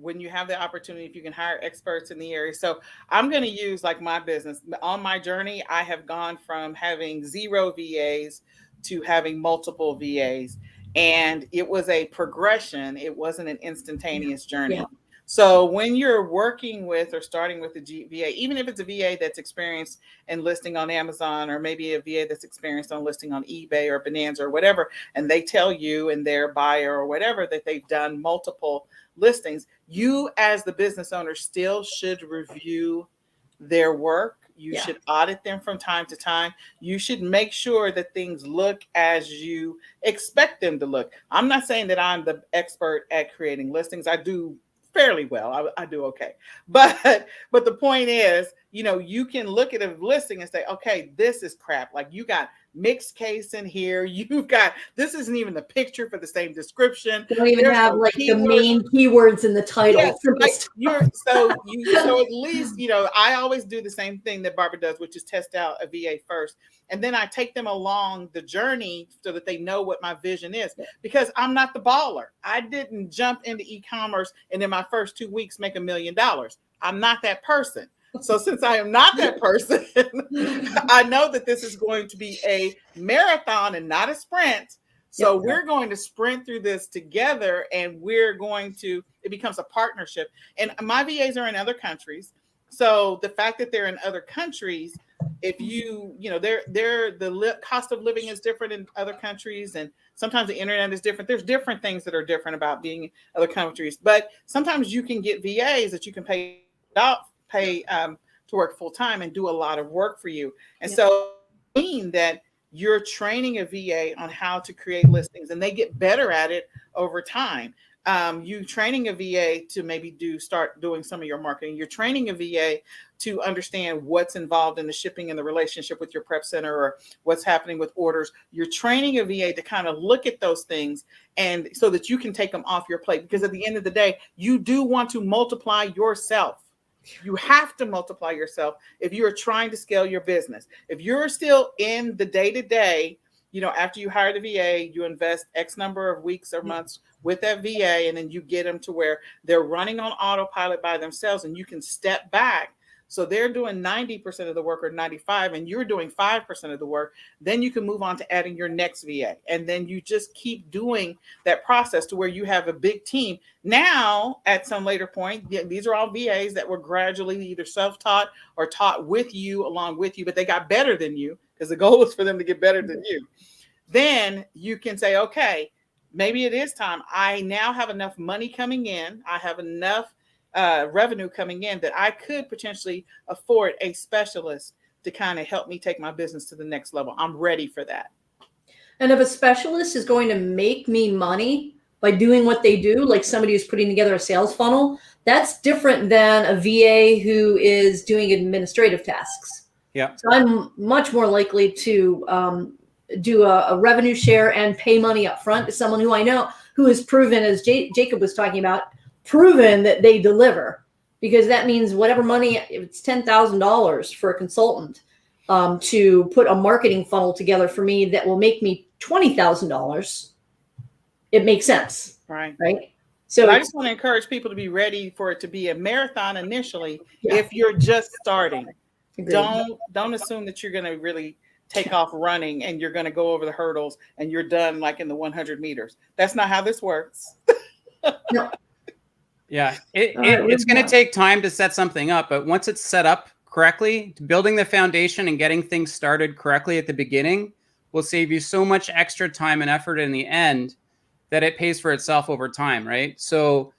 Speaker 1: When you have the opportunity, if you can hire experts in the area. So I'm going to use like my business. On my journey, I have gone from having 0 VAs to having multiple VAs. And it was a progression. It wasn't an instantaneous journey. Yeah. So when you're working with or starting with a VA, even if it's a VA that's experienced in listing on Amazon, or maybe a VA that's experienced on listing on eBay or Bonanza or whatever, and they tell you and their buyer or whatever that they've done multiple listings, you as the business owner still should review their work. You should audit them from time to time. You should make sure that things look as you expect them to look. I'm not saying that I'm the expert at creating listings. I do fairly well. I do okay. But the point is, you can look at a listing and say, okay, this is crap. Like you got mixed case in here. You've got, this isn't even the picture for the same description.
Speaker 2: They don't even have like the main keywords in the title.
Speaker 1: Yeah, so at least, I always do the same thing that Barbara does, which is test out a VA first. And then I take them along the journey so that they know what my vision is, because I'm not the baller. I didn't jump into e-commerce and in my first 2 weeks make $1 million. I'm not that person. So since I am not that person, I know that this is going to be a marathon and not a sprint. So we're going to sprint through this together, and it becomes a partnership. And my VAs are in other countries. So the fact that they're in other countries, if the cost of living is different in other countries, and sometimes the internet is different. There's different things that are different about being in other countries. But sometimes you can get VAs that you can pay to work full time and do a lot of work for you. And so mean that you're training a VA on how to create listings, and they get better at it over time. You training a VA to maybe start doing some of your marketing. You're training a VA to understand what's involved in the shipping and the relationship with your prep center, or what's happening with orders. You're training a VA to kind of look at those things, and so that you can take them off your plate, because at the end of the day, you do want to multiply yourself. You have to multiply yourself if you're trying to scale your business. If you're still in the day-to-day, after you hire the VA, you invest X number of weeks or months with that VA, and then you get them to where they're running on autopilot by themselves, and you can step back. So they're doing 90% of the work, or 95%, and you're doing 5% of the work. Then you can move on to adding your next VA. And then you just keep doing that process to where you have a big team. Now, at some later point, these are all VAs that were gradually either self-taught or taught with you, along with you, but they got better than you, because the goal is for them to get better than you. Then you can say, okay, maybe it is time. I now have enough money coming in. I have enough revenue coming in that I could potentially afford a specialist to kind of help me take my business to the next level. I'm ready for that.
Speaker 2: And if a specialist is going to make me money by doing what they do, like somebody who's putting together a sales funnel, that's different than a VA who is doing administrative tasks.
Speaker 3: Yeah.
Speaker 2: So I'm much more likely to do a revenue share and pay money up front to someone who I know, who has proven, as Jacob was talking about, proven that they deliver. because that means whatever money, if it's $10,000 for a consultant to put a marketing funnel together for me that will make me $20,000, it makes sense.
Speaker 1: Right.
Speaker 2: So
Speaker 1: I just want to encourage people to be ready for it to be a marathon initially.
Speaker 2: Yeah.
Speaker 1: If you're just starting,
Speaker 2: Agreed.
Speaker 1: don't assume that you're going to really take off running and you're going to go over the hurdles and you're done like in the 100 meters. That's not how this works.
Speaker 2: No.
Speaker 3: Yeah, it's going to take time to set something up, but once it's set up correctly, building the foundation and getting things started correctly at the beginning will save you so much extra time and effort in the end that it pays for itself over time, right? So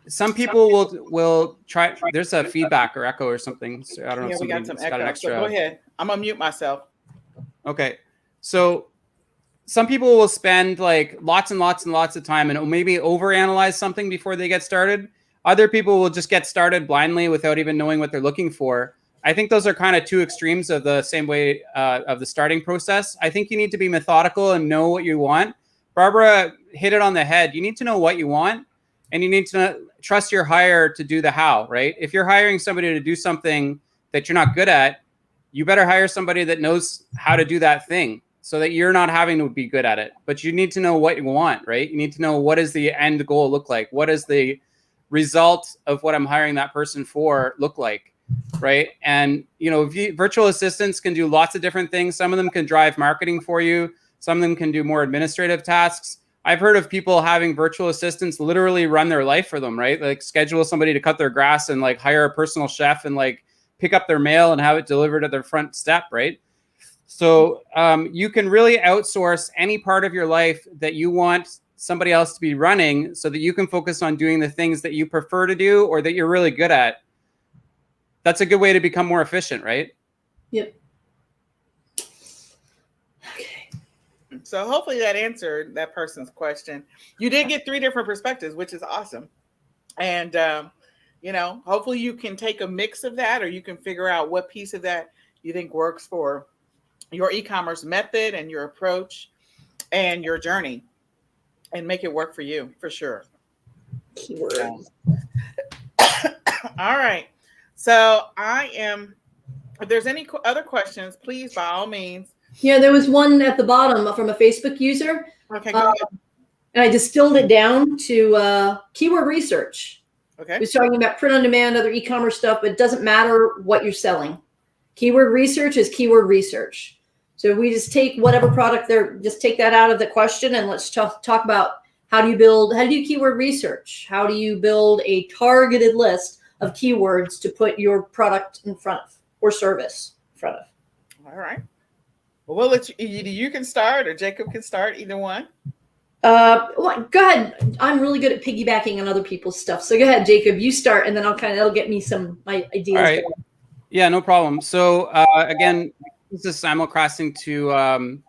Speaker 3: some people will try. There's a feedback or echo or something. So I don't know.
Speaker 1: Yeah,
Speaker 3: if
Speaker 1: we got some
Speaker 3: got an
Speaker 1: echo.
Speaker 3: extra.
Speaker 1: So go ahead. I'm gonna mute myself.
Speaker 3: Okay, so some people will spend like lots and lots and lots of time and maybe overanalyze something before they get started. Other people will just get started blindly without even knowing what they're looking for. I think those are kind of two extremes of the same way of the starting process. I think you need to be methodical and know what you want. Barbara hit it on the head. You need to know what you want, and you need to trust your hire to do the how, right? If you're hiring somebody to do something that you're not good at, you better hire somebody that knows how to do that thing so that you're not having to be good at it. But you need to know what you want, right? You need to know what does the end goal look like? What does the result of what I'm hiring that person for look like? Right. And, virtual assistants can do lots of different things. Some of them can drive marketing for you. Some of them can do more administrative tasks. I've heard of people having virtual assistants literally run their life for them, right? Like schedule somebody to cut their grass and like hire a personal chef and like pick up their mail and have it delivered at their front step, right? So you can really outsource any part of your life that you want somebody else to be running so that you can focus on doing the things that you prefer to do or that you're really good at. That's a good way to become more efficient, right?
Speaker 2: Yep.
Speaker 1: Okay. So hopefully that answered that person's question. You did get 3 different perspectives, which is awesome. And, hopefully you can take a mix of that, or you can figure out what piece of that you think works for your e-commerce method and your approach and your journey and make it work for you, for sure.
Speaker 2: Keyword.
Speaker 1: All right. So if there's any other questions, please, by all means.
Speaker 2: Yeah, there was one at the bottom from a Facebook user.
Speaker 1: Okay, go ahead.
Speaker 2: And I distilled it down to keyword research.
Speaker 1: Okay.
Speaker 2: He's talking about print on demand, other e-commerce stuff, but it doesn't matter what you're selling. Keyword research is keyword research. So we just take whatever product there, just take that out of the question, and let's talk about how do you do keyword research? How do you build a targeted list of keywords to put your product in front of or service in front of?
Speaker 1: All right. Well, we'll let you can start, or Jacob can start, either one.
Speaker 2: Well, go ahead. I'm really good at piggybacking on other people's stuff. So go ahead, Jacob, you start, and then that'll get me my ideas.
Speaker 3: All right. Yeah, no problem. So again, this is simulcasting to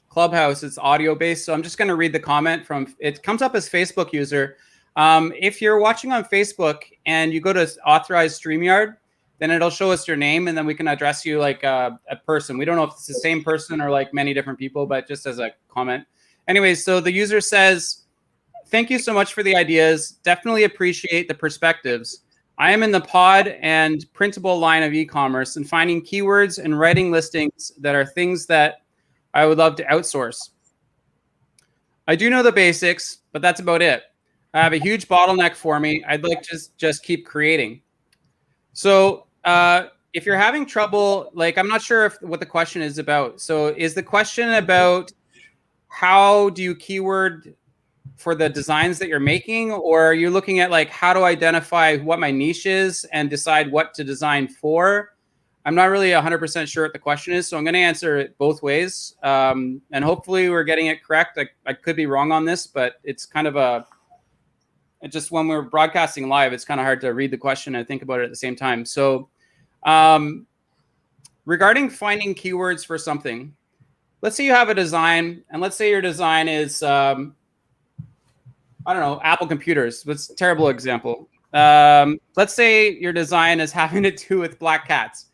Speaker 3: Clubhouse. It's audio based. So I'm just going to read the comment it comes up as Facebook user. If you're watching on Facebook and you go to authorize StreamYard, then it'll show us your name, and then we can address you like a person. We don't know if it's the same person or like many different people, but just as a comment. Anyways, so the user says, thank you so much for the ideas. Definitely appreciate the perspectives. I am in the pod and printable line of e-commerce and finding keywords and writing listings that are things that I would love to outsource. I do know the basics, but that's about it. I have a huge bottleneck for me. I'd like to just keep creating. So if you're having trouble, like I'm not sure what the question is about. So is the question about how do you keyword for the designs that you're making, or are you looking at like how to identify what my niche is and decide what to design for? I'm not really 100% sure what the question is, so I'm going to answer it both ways. And hopefully we're getting it correct. I could be wrong on this, but it's kind of just when we're broadcasting live, it's kind of hard to read the question and think about it at the same time. So regarding finding keywords for something, let's say you have a design, and let's say your design is, I don't know, Apple computers. That's a terrible example. Let's say your design is having to do with black cats.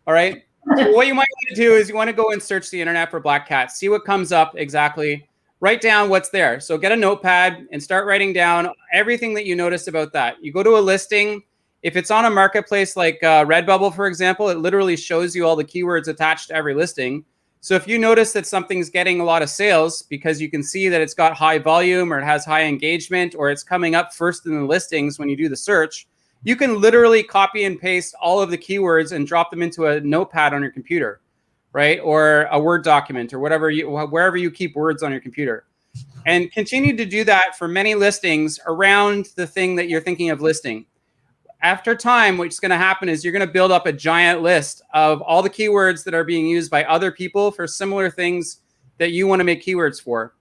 Speaker 3: All right. So what you might want to do is you want to go and search the internet for black cats, see what comes up exactly. write down what's there. So get a notepad and start writing down everything that you notice about that. You go to a listing. If it's on a marketplace like Redbubble, for example, it literally shows you all the keywords attached to every listing. So if you notice that something's getting a lot of sales because you can see that it's got high volume or it has high engagement or it's coming up first in the listings when you do the search, you can literally copy and paste all of the keywords and drop them into a notepad on your computer, right? Or a Word document or wherever you keep words on your computer. And continue to do that for many listings around the thing that you're thinking of listing. After time, what's going to happen is you're going to build up a giant list of all the keywords that are being used by other people for similar things that you want to make keywords for.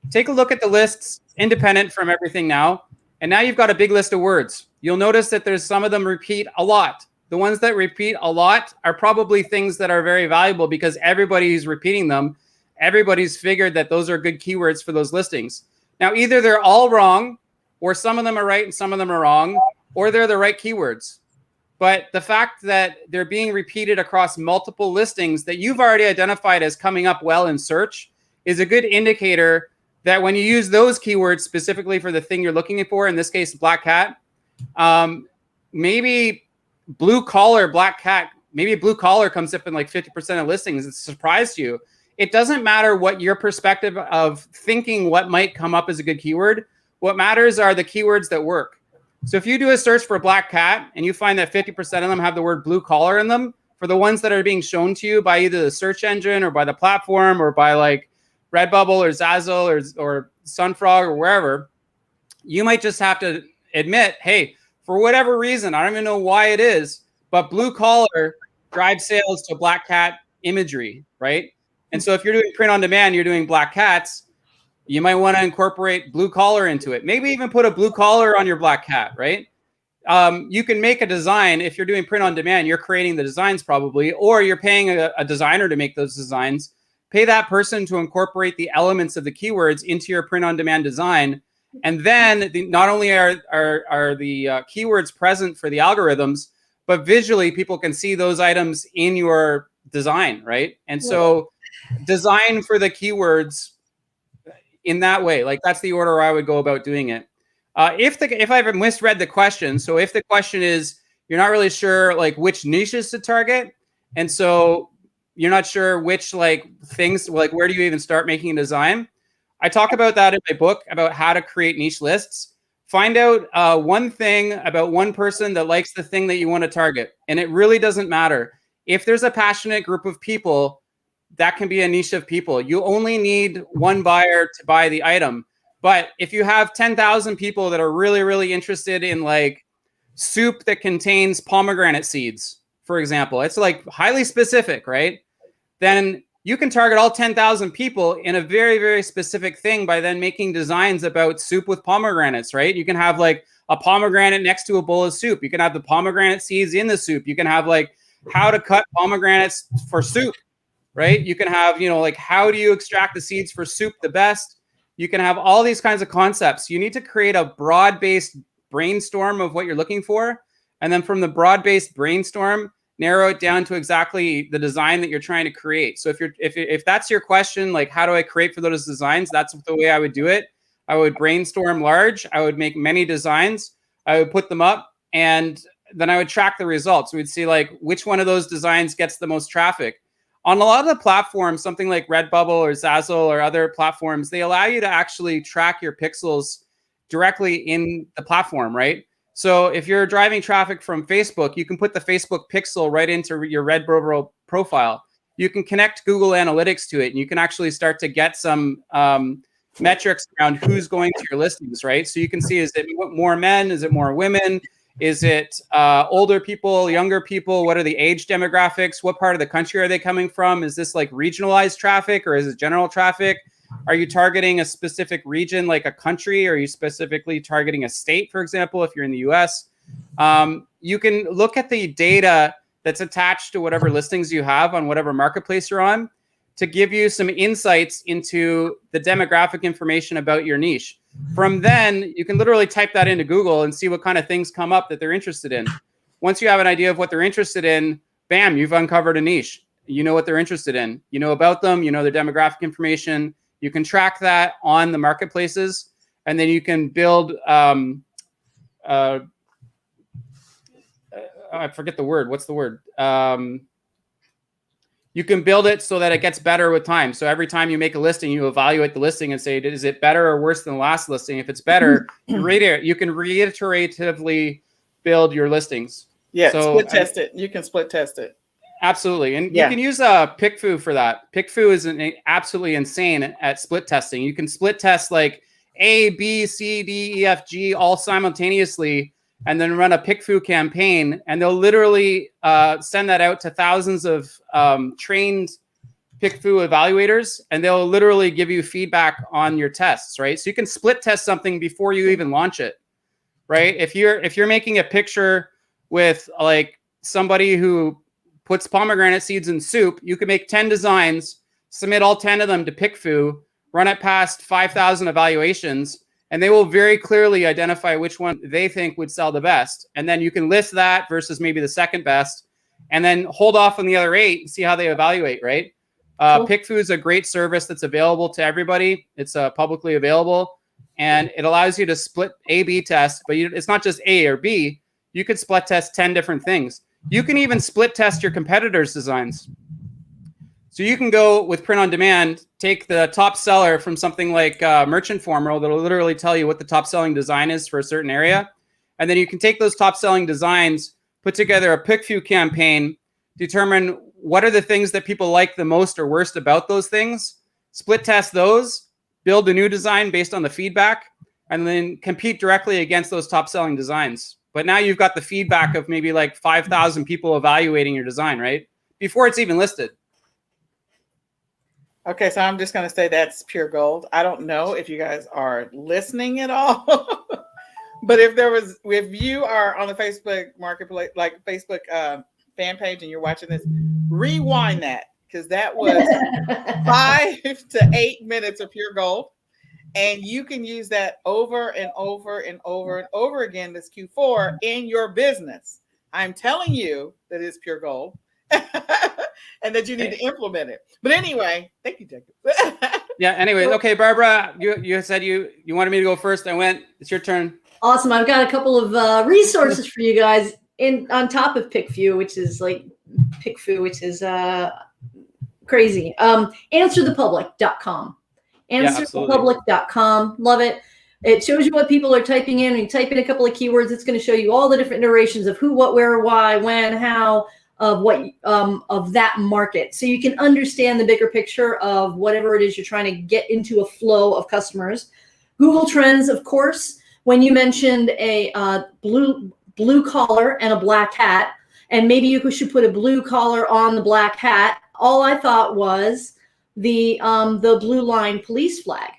Speaker 3: Take a look at the lists independent from everything now. And now you've got a big list of words. You'll notice that there's some of them repeat a lot. The ones that repeat a lot are probably things that are very valuable because everybody's repeating them. Everybody's figured that those are good keywords for those listings. Now, either they're all wrong, or some of them are right and some of them are wrong, or they're the right keywords. But the fact that they're being repeated across multiple listings that you've already identified as coming up well in search is a good indicator that when you use those keywords specifically for the thing you're looking for, in this case, black cat, maybe blue collar, black cat, maybe blue collar comes up in like 50% of listings. It's a surprise to you. It doesn't matter what your perspective of thinking what might come up as a good keyword. What matters are the keywords that work. So if you do a search for black cat and you find that 50% of them have the word blue collar in them, for the ones that are being shown to you by either the search engine or by the platform or by like Redbubble or Zazzle or Sunfrog or wherever, you might just have to admit, hey, for whatever reason, I don't even know why it is, but blue collar drives sales to black cat imagery, right? And so if you're doing print on demand, you're doing black cats, you might want to incorporate blue collar into it. Maybe even put a blue collar on your black cat, right? You can make a design. If you're doing print on demand, you're creating the designs probably, or you're paying a designer to make those designs. Pay that person to incorporate the elements of the keywords into your print on demand design. And then not only are the keywords present for the algorithms, but visually people can see those items in your design, right? And so design for the keywords in that way. Like that's the order I would go about doing it. If I've misread the question, so if the question is you're not really sure like which niches to target, and so you're not sure which like things, like where do you even start making a design? I talk about that in my book about how to create niche lists. Find out one thing about one person that likes the thing that you want to target. And it really doesn't matter. If there's a passionate group of people, that can be a niche of people. You only need one buyer to buy the item. But if you have 10,000 people that are really, really interested in like soup that contains pomegranate seeds, for example, it's like highly specific, right? Then you can target all 10,000 people in a very, very specific thing by then making designs about soup with pomegranates, right? You can have like a pomegranate next to a bowl of soup. You can have the pomegranate seeds in the soup. You can have like how to cut pomegranates for soup, right? You can have, like how do you extract the seeds for soup the best? You can have all these kinds of concepts. You need to create a broad-based brainstorm of what you're looking for. And then from the broad-based brainstorm, narrow it down to exactly the design that you're trying to create. So if that's your question, like how do I create for those designs? That's the way I would do it. I would brainstorm large. I would make many designs. I would put them up, and then I would track the results. We'd see like which one of those designs gets the most traffic. On a lot of the platforms, something like Redbubble or Zazzle or other platforms, they allow you to actually track your pixels directly in the platform, right? So if you're driving traffic from Facebook, you can put the Facebook pixel right into your Redbubble profile. You can connect Google Analytics to it, and you can actually start to get some metrics around who's going to your listings, right? So you can see, is it more men? Is it more women? Is it older people, younger people? What are the age demographics? What part of the country are they coming from? Is this like regionalized traffic or is it general traffic? Are you targeting a specific region like a country? Or are you specifically targeting a state, for example, if you're in the US? You can look at the data that's attached to whatever listings you have on whatever marketplace you're on to give you some insights into the demographic information about your niche. From then, you can literally type that into Google and see what kind of things come up that they're interested in. Once you have an idea of what they're interested in, bam, you've uncovered a niche. You know what they're interested in. You know about them. You know their demographic information. You can track that on the marketplaces, and then you can build. I forget the word. What's the word? You can build it so that it gets better with time. So every time you make a listing, you evaluate the listing and say, is it better or worse than the last listing? If it's better, you can reiteratively build your listings.
Speaker 1: Yeah, so, split test it. You can split test it.
Speaker 3: Absolutely. And you can use PickFu for that. PickFu is absolutely insane at split testing. You can split test like A, B, C, D, E, F, G all simultaneously, and then run a PickFu campaign, and they'll literally send that out to thousands of trained PickFu evaluators, and they'll literally give you feedback on your tests, right? So you can split test something before you even launch it, right? If you're making a picture with like somebody who puts pomegranate seeds in soup, you can make 10 designs, submit all 10 of them to PickFu, run it past 5,000 evaluations, and they will very clearly identify which one they think would sell the best. And then you can list that versus maybe the second best, and then hold off on the other 8 and see how they evaluate, right? Cool. PickFu is a great service that's available to everybody. It's publicly available, and it allows you to split A/B test, but it's not just A or B. You could split test 10 different things. You can even split test your competitors' designs. So you can go with print on demand, take the top seller from something like Merchant Formal that'll literally tell you what the top selling design is for a certain area. And then you can take those top selling designs, put together a PickFu campaign, determine what are the things that people like the most or worst about those things, split test those, build a new design based on the feedback, and then compete directly against those top selling designs. But now you've got the feedback of maybe like 5,000 people evaluating your design, right? Before it's even listed.
Speaker 1: Okay, so I'm just going to say that's pure gold. I don't know if you guys are listening at all, but if you are on the Facebook marketplace, like Facebook fan page, and you're watching this, rewind that, because that was 5 to 8 minutes of pure gold, and you can use that over and over and over and over again this Q4 in your business. I'm telling you that it's pure gold. And that you need to implement it. But anyway, thank you, Jacob.
Speaker 3: Yeah, anyway, okay, Barbara, you said you wanted me to go first. I went. It's your turn.
Speaker 2: Awesome. I've got a couple of resources for you guys on top of PickFu, which is like PickFu, which is crazy. Answerthepublic.com. Answerthepublic.com. Love it. It shows you what people are typing in. When you type in a couple of keywords, it's going to show you all the different iterations of who, what, where, why, when, how, of what of that market, so you can understand the bigger picture of whatever it is you're trying to get into a flow of customers. Google Trends, of course. When you mentioned a blue collar and a black hat, and maybe you should put a blue collar on the black hat, all I thought was the blue line police flag,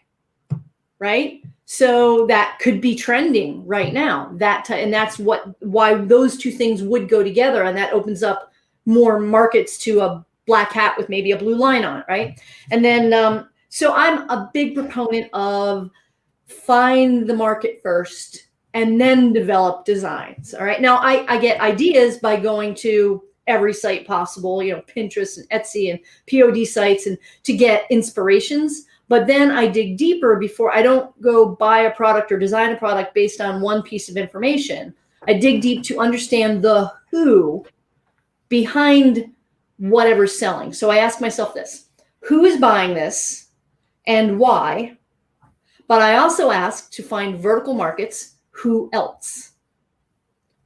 Speaker 2: right? So that could be trending right now. And that's why those two things would go together, and that opens up more markets to a black hat with maybe a blue line on it, right? And then, so I'm a big proponent of find the market first and then develop designs. All right. Now I get ideas by going to every site possible, Pinterest and Etsy and POD sites, and to get inspirations. But then I dig deeper before I don't go buy a product or design a product based on one piece of information. I dig deep to understand the who behind whatever's selling. So I ask myself this: who is buying this and why? But I also ask to find vertical markets. Who else?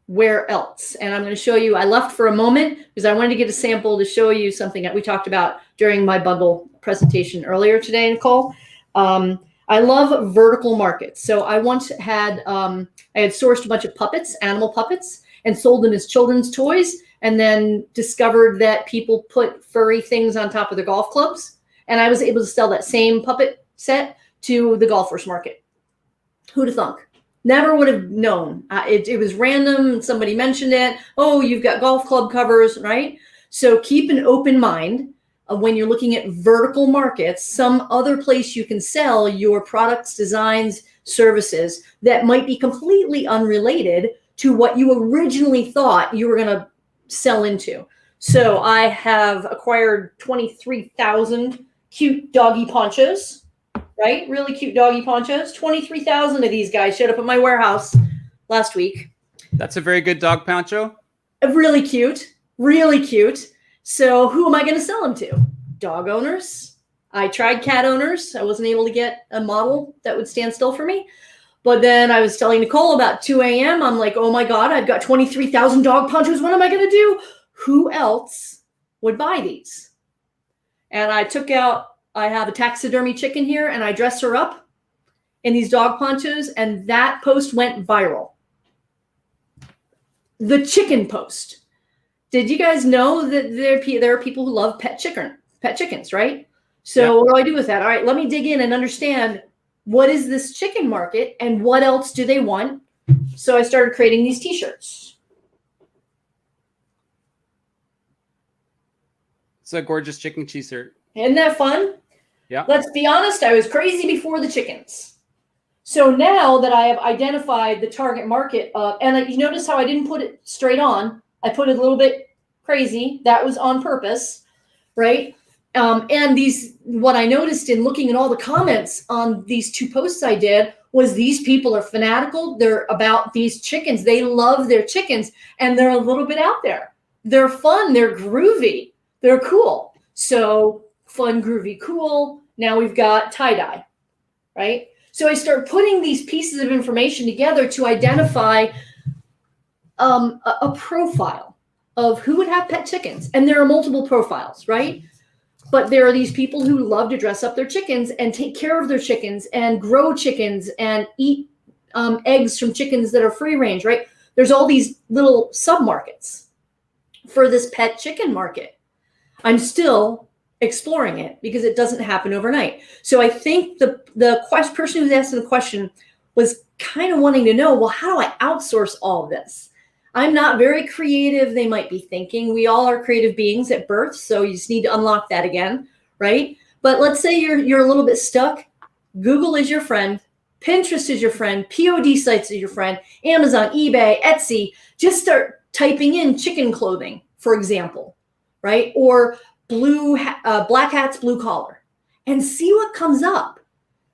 Speaker 2: Where else? And I'm going to show you, I left for a moment because I wanted to get a sample to show you something that we talked about during my bundle presentation earlier today, Nicole. I love vertical markets. So I once had, I had sourced a bunch of puppets, animal puppets, and sold them as children's toys, and then discovered that people put furry things on top of their golf clubs. And I was able to sell that same puppet set to the golfers market. Who'd have thunk? Never would have known. It was random. Somebody mentioned it. Oh, you've got golf club covers, right? So keep an open mind when you're looking at vertical markets, some other place you can sell your products, designs, services that might be completely unrelated to what you originally thought you were going to sell into. So I have acquired 23,000 cute doggy ponchos. right? Really cute doggy ponchos. 23,000 of these guys showed up at my warehouse last week.
Speaker 3: That's a very good dog poncho.
Speaker 2: Really cute, really cute. So who am I going to sell them to? Dog owners. I tried cat owners. I wasn't able to get a model that would stand still for me. But then I was telling Nicole about 2 a.m. I'm like, oh my God, I've got 23,000 dog ponchos. What am I going to do? Who else would buy these? And I have a taxidermy chicken here, and I dress her up in these dog ponchos, and that post went viral. The chicken post. Did you guys know that there are people who love pet chickens, right? So What do I do with that? All right, let me dig in and understand, what is this chicken market and what else do they want? So I started creating these t-shirts.
Speaker 3: It's a gorgeous chicken t-shirt.
Speaker 2: Isn't that fun?
Speaker 3: Yeah.
Speaker 2: Let's be honest, I was crazy before the chickens. So now that I have identified the target market, and you notice how I didn't put it straight on. I put it a little bit crazy. That was on purpose, right? And what I noticed in looking at all the comments on these 2 posts I did was these people are fanatical. They're about these chickens. They love their chickens, and they're a little bit out there. They're fun. They're groovy. They're cool. So fun, groovy, cool. Now we've got tie-dye, right? So I start putting these pieces of information together to identify a profile of who would have pet chickens. And there are multiple profiles, right? But there are these people who love to dress up their chickens and take care of their chickens and grow chickens and eat eggs from chickens that are free range, right? There's all these little sub-markets for this pet chicken market. I'm still exploring it because it doesn't happen overnight. So I think the person who's asking the question was kind of wanting to know, well, how do I outsource all of this? I'm not very creative. They might be thinking we all are creative beings at birth. So you just need to unlock that again, right? But let's say you're a little bit stuck. Google is your friend. Pinterest is your friend. POD sites is your friend. Amazon, eBay, Etsy. Just start typing in chicken clothing, for example, right? Or black hats, blue collar, and see what comes up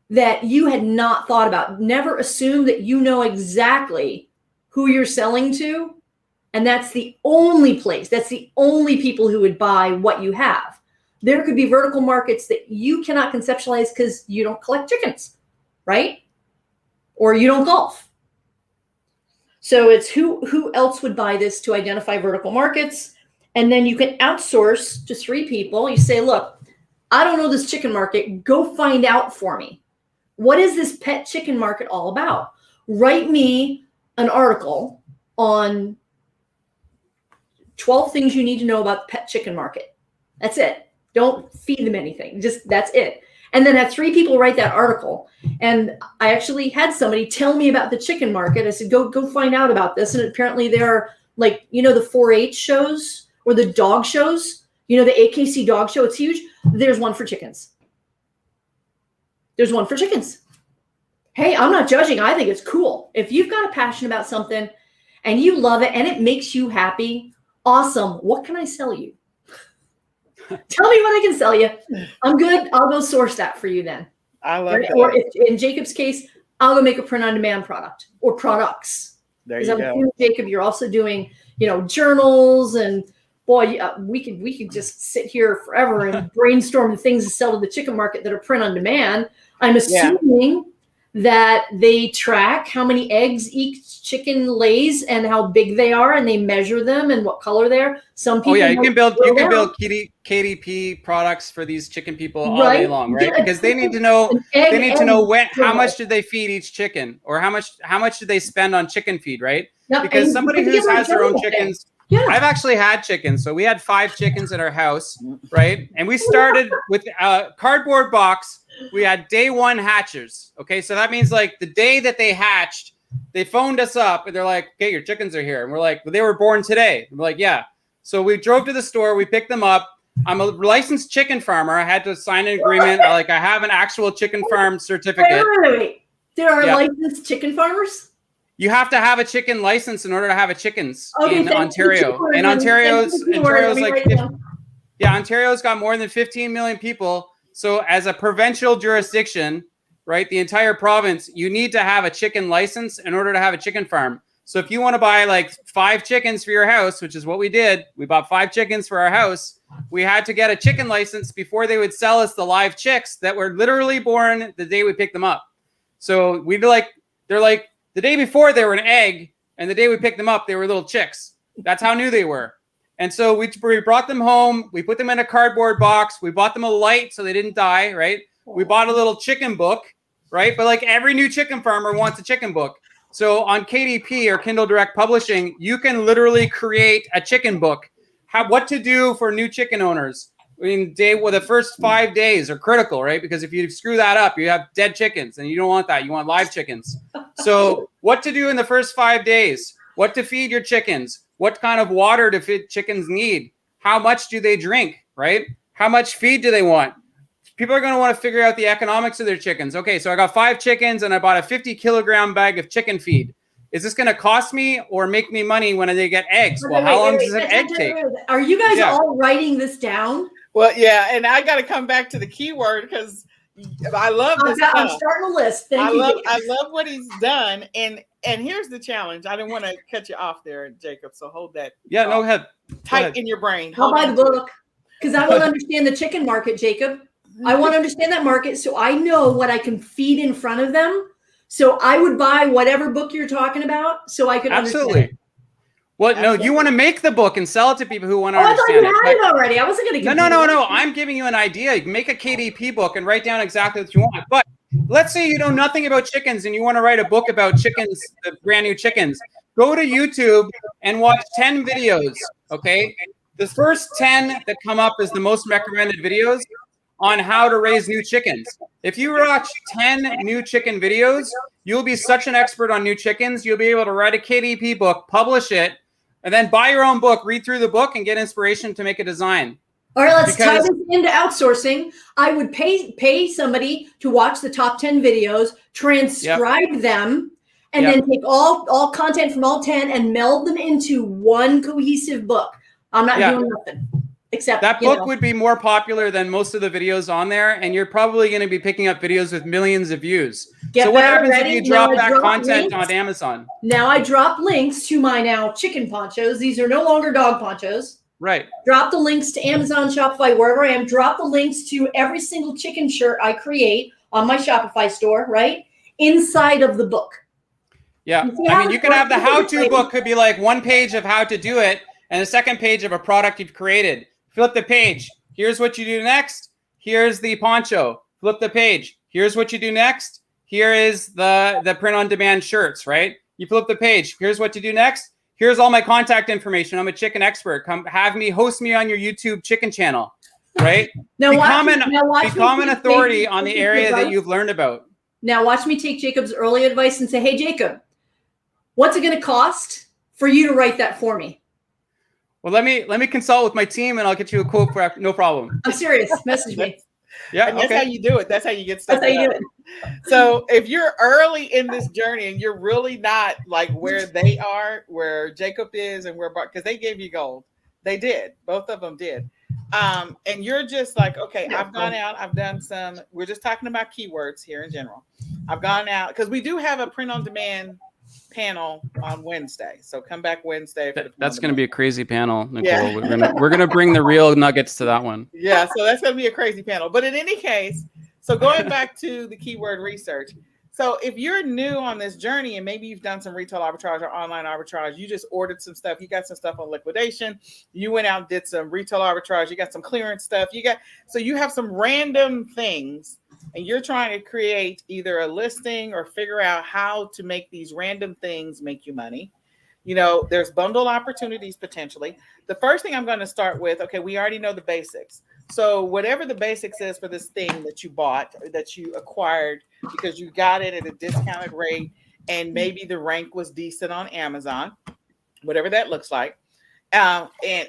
Speaker 2: that you had not thought about. Never assume that you know exactly who you're selling to. And that's the only place, that's the only people who would buy what you have. There could be vertical markets that you cannot conceptualize because you don't collect chickens, right? Or you don't golf. So it's who else would buy this to identify vertical markets. And then you can outsource to 3 people. You say, look, I don't know this chicken market. Go find out for me. What is this pet chicken market all about? Write me an article on 12 things you need to know about the pet chicken market. That's it. Don't feed them anything. Just that's it. And then have 3 people write that article. And I actually had somebody tell me about the chicken market. I said, go find out about this. And apparently there are, like, the 4-H shows or the dog shows, the AKC dog show. It's huge. There's one for chickens. There's one for chickens. Hey, I'm not judging. I think it's cool. If you've got a passion about something and you love it and it makes you happy, awesome. What can I sell you? Tell me what I can sell you. I'm good. I'll go source that for you then.
Speaker 1: I love that.
Speaker 2: Or if, in Jacob's case, I'll go make a print-on-demand product or products.
Speaker 1: There you go.
Speaker 2: Jacob, you're also doing, journals, and boy, we could just sit here forever and brainstorm the things to sell to the chicken market that are print-on-demand. I'm assuming that they track how many eggs each chicken lays and how big they are, and they measure them and what color they're. Some people.
Speaker 3: You can build KDP products for these chicken people all day long, right? Because they need to know how much did they feed each chicken, or how much did they spend on chicken feed, right?
Speaker 2: Yep.
Speaker 3: Because somebody who has their own chickens. Yeah. I've actually had chickens. So we had 5 chickens at our house, right? And we started with a cardboard box. We had day 1 hatchers. Okay. So that means, like, the day that they hatched, they phoned us up and they're like, okay, your chickens are here. And we're like, well, they were born today. And we're like, yeah. So we drove to the store. We picked them up. I'm a licensed chicken farmer. I had to sign an agreement. I have an actual chicken farm certificate.
Speaker 2: Wait. There are licensed chicken farmers?
Speaker 3: You have to have a chicken license in order to have a chickens in Ontario. And Ontario's like, Ontario's got more than 15 million people. So as a provincial jurisdiction, right, the entire province, you need to have a chicken license in order to have a chicken farm. So if you want to buy like 5 chickens for your house, which is what we did, we bought 5 chickens for our house. We had to get a chicken license before they would sell us the live chicks that were literally born the day we picked them up. So they're like the day before they were an egg, and the day we picked them up, they were little chicks. That's how new they were. And so we brought them home. We put them in a cardboard box. We bought them a light so they didn't die, right? We bought a little chicken book, right? But like every new chicken farmer wants a chicken book. So on KDP or Kindle Direct Publishing, you can literally create a chicken book. What to do for new chicken owners. I mean, the first 5 days are critical, right? Because if you screw that up, you have dead chickens, and you don't want that. You want live chickens. So what to do in the first 5 days, what to feed your chickens, what kind of water do chickens need, how much do they drink, right? How much feed do they want? People are going to want to figure out the economics of their chickens. Okay, so I got 5 chickens and I bought a 50-kilogram bag of chicken feed. Is this going to cost me or make me money when they get eggs? Well, how long does an egg take?
Speaker 2: Are you guys all writing this down?
Speaker 1: Well, yeah, and I got to come back to the keyword because I love this stuff.
Speaker 2: I'm starting a list. Thank you.
Speaker 1: I love what he's done, and here's the challenge. I didn't want to cut you off there, Jacob. So hold that.
Speaker 3: Yeah, no, head
Speaker 1: tight in your brain.
Speaker 2: I'll buy the book because I want to understand the chicken market, Jacob. I want to understand that market so I know what I can feed in front of them. So I would buy whatever book you're talking about so I could
Speaker 3: absolutely.
Speaker 2: understand.
Speaker 3: Well, no, you want to make the book and sell it to people who want to
Speaker 2: understand
Speaker 3: it.
Speaker 2: I thought you had it already. I wasn't going to.
Speaker 3: No. I'm giving you an idea. You can make a KDP book and write down exactly what you want. But let's say you know nothing about chickens and you want to write a book about chickens, the brand new chickens. Go to YouTube and watch 10 videos, okay? The first 10 that come up as the most recommended videos on how to raise new chickens. If you watch 10 new chicken videos, you'll be such an expert on new chickens. You'll be able to write a KDP book, publish it, and then buy your own book, read through the book, and get inspiration to make a design.
Speaker 2: All right, let's tie this into outsourcing. I would pay somebody to watch the top 10 videos, transcribe them, and then take all content from all 10 and meld them into one cohesive book. I'm not doing nothing. Except
Speaker 3: that book would be more popular than most of the videos on there, and you're probably going to be picking up videos with millions of views. So what happens if you drop that content on Amazon?
Speaker 2: Now I drop links to my now chicken ponchos. These are no longer dog ponchos.
Speaker 3: Right.
Speaker 2: Drop the links to Amazon, Shopify, wherever I am. Drop the links to every single chicken shirt I create on my Shopify store, right? Inside of the book.
Speaker 3: Yeah. I mean, you could have the how-to book could be like 1 page of how to do it and a 2nd page of a product you've created. Flip the page. Here's what you do next. Here's the poncho. Flip the page. Here's what you do next. Here is the print-on-demand shirts, right? You flip the page. Here's what you do next. Here's all my contact information. I'm a chicken expert. Come host me on your YouTube chicken channel, right? Become an authority on the area that you've learned about.
Speaker 2: Now watch me take Jacob's early advice and say, hey, Jacob, what's it going to cost for you to write that for me?
Speaker 3: Well, let me consult with my team and I'll get you a quote for no problem.
Speaker 2: I'm serious. Message me.
Speaker 1: Yeah, and that's how you do it. That's how you get stuff.
Speaker 2: That's how you do it.
Speaker 1: So if you're early in this journey and you're really not like where they are, where Jacob is, and because they gave you gold, they did. Both of them did. And you're just like, okay, I've gone out. I've done some. We're just talking about keywords here in general. I've gone out because we do have a print-on-demand panel on Wednesday. So come back Wednesday.
Speaker 3: That's going to be a crazy panel, Nicole. Yeah. We're gonna bring the real nuggets to that one.
Speaker 1: Yeah, so that's going to be a crazy panel. But in any case, so going back to the keyword research. So if you're new on this journey and maybe you've done some retail arbitrage or online arbitrage, you just ordered some stuff, you got some stuff on liquidation, you went out and did some retail arbitrage, you got some clearance stuff, so you have some random things and you're trying to create either a listing or figure out how to make these random things make you money. You know, there's bundle opportunities potentially. The first thing I'm going to start with, okay, we already know the basics. So whatever the basics is for this thing that you bought, that you acquired because you got it at a discounted rate and maybe the rank was decent on Amazon, whatever that looks like,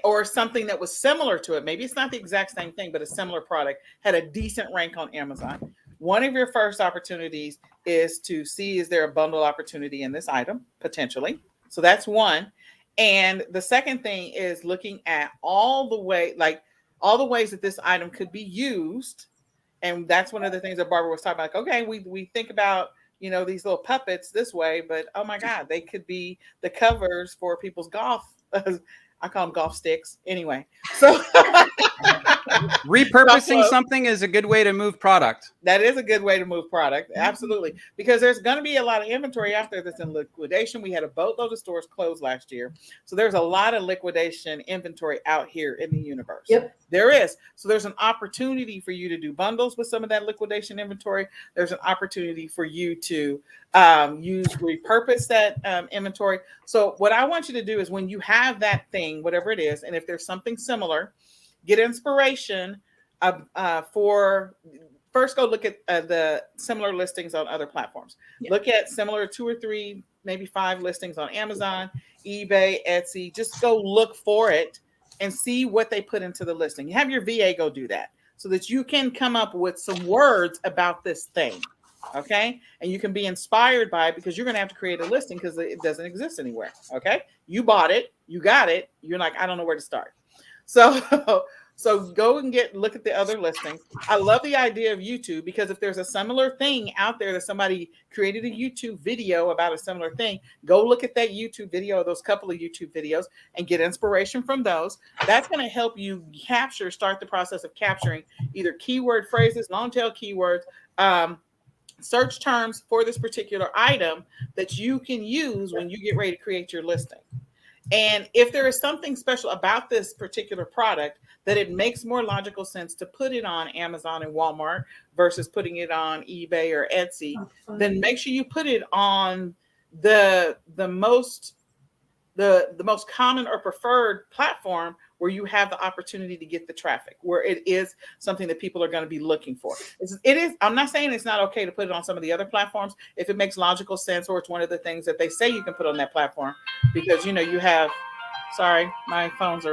Speaker 1: or something that was similar to it. Maybe it's not the exact same thing, but a similar product had a decent rank on Amazon. One of your first opportunities is to see, is there a bundle opportunity in this item potentially? So that's one. And the second thing is looking at all the ways that this item could be used And that's one of the things that Barbara was talking about. Like, okay, we think about, these little puppets this way, but oh my God, they could be the covers for people's golf. I call them golf sticks. Anyway, so
Speaker 3: repurposing something is a good way to move product.
Speaker 1: That is a good way to move product. Absolutely. Because there's going to be a lot of inventory out there that's in liquidation. We had a boatload of stores closed last year. So there's a lot of liquidation inventory out here in the universe.
Speaker 2: Yep.
Speaker 1: There is. So there's an opportunity for you to do bundles with some of that liquidation inventory. There's an opportunity for you to repurpose that inventory. So what I want you to do is when you have that thing, whatever it is, and if there's something similar, get inspiration for first go look at the similar listings on other platforms. Yep. Look at similar 2 or 3, maybe 5 listings on Amazon, eBay, Etsy. Just go look for it and see what they put into the listing. You have your VA go do that so that you can come up with some words about this thing. Okay. And you can be inspired by it because you're going to have to create a listing because it doesn't exist anywhere. Okay. You bought it. You got it. You're like, I don't know where to start. So go and look at the other listings. I love the idea of YouTube because if there's a similar thing out there that somebody created a YouTube video about a similar thing, go look at that YouTube video or those couple of YouTube videos and get inspiration from those. That's going to help you start the process of capturing either keyword phrases, long tail keywords, search terms for this particular item that you can use when you get ready to create your listing. And if there is something special about this particular product that it makes more logical sense to put it on Amazon and Walmart versus putting it on eBay or Etsy, then make sure you put it on the most common or preferred platform where you have the opportunity to get the traffic, where it is something that people are going to be looking for. It is. I'm not saying it's not okay to put it on some of the other platforms if it makes logical sense, or it's one of the things that they say you can put on that platform because, you have, sorry, my phones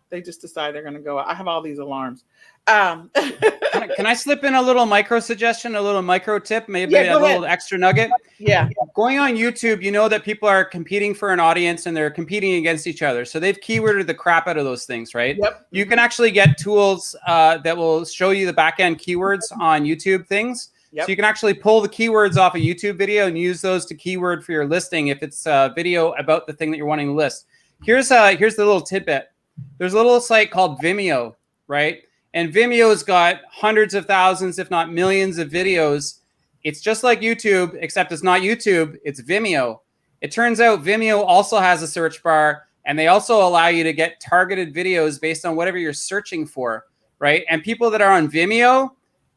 Speaker 1: they just decide they're going to go out. I have all these alarms.
Speaker 3: Can I slip in a little micro suggestion, a little micro tip, maybe a little extra nugget?
Speaker 1: Yeah. Going
Speaker 3: on YouTube, you know that people are competing for an audience and they're competing against each other. So they've keyworded the crap out of those things, right?
Speaker 1: Yep.
Speaker 3: You can actually get tools that will show you the back-end keywords on YouTube things. Yep. So you can actually pull the keywords off a YouTube video and use those to keyword for your listing if it's a video about the thing that you're wanting to list. Here's the little tidbit. There's a little site called Vimeo, right? And Vimeo's got hundreds of thousands, if not millions of videos. It's just like YouTube, except it's not YouTube, it's Vimeo. It turns out Vimeo also has a search bar, and they also allow you to get targeted videos based on whatever you're searching for, right? And people that are on Vimeo,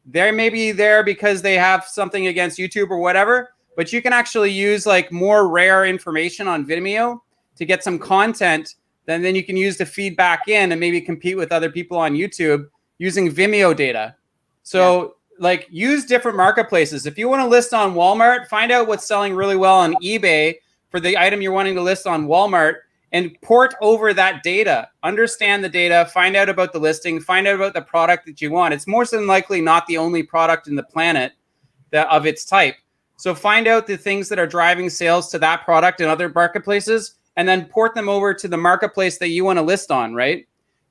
Speaker 3: they may be there because they have something against YouTube or whatever, but you can actually use like more rare information on Vimeo to get some content that then you can use to feed back in and maybe compete with other people on YouTube using Vimeo data. So like use different marketplaces. If you want to list on Walmart, find out what's selling really well on eBay for the item you're wanting to list on Walmart and port over that data. Understand the data, find out about the listing, find out about the product that you want. It's more than likely not the only product in the planet of its type. So find out the things that are driving sales to that product and other marketplaces, and then port them over to the marketplace that you want to list on, right?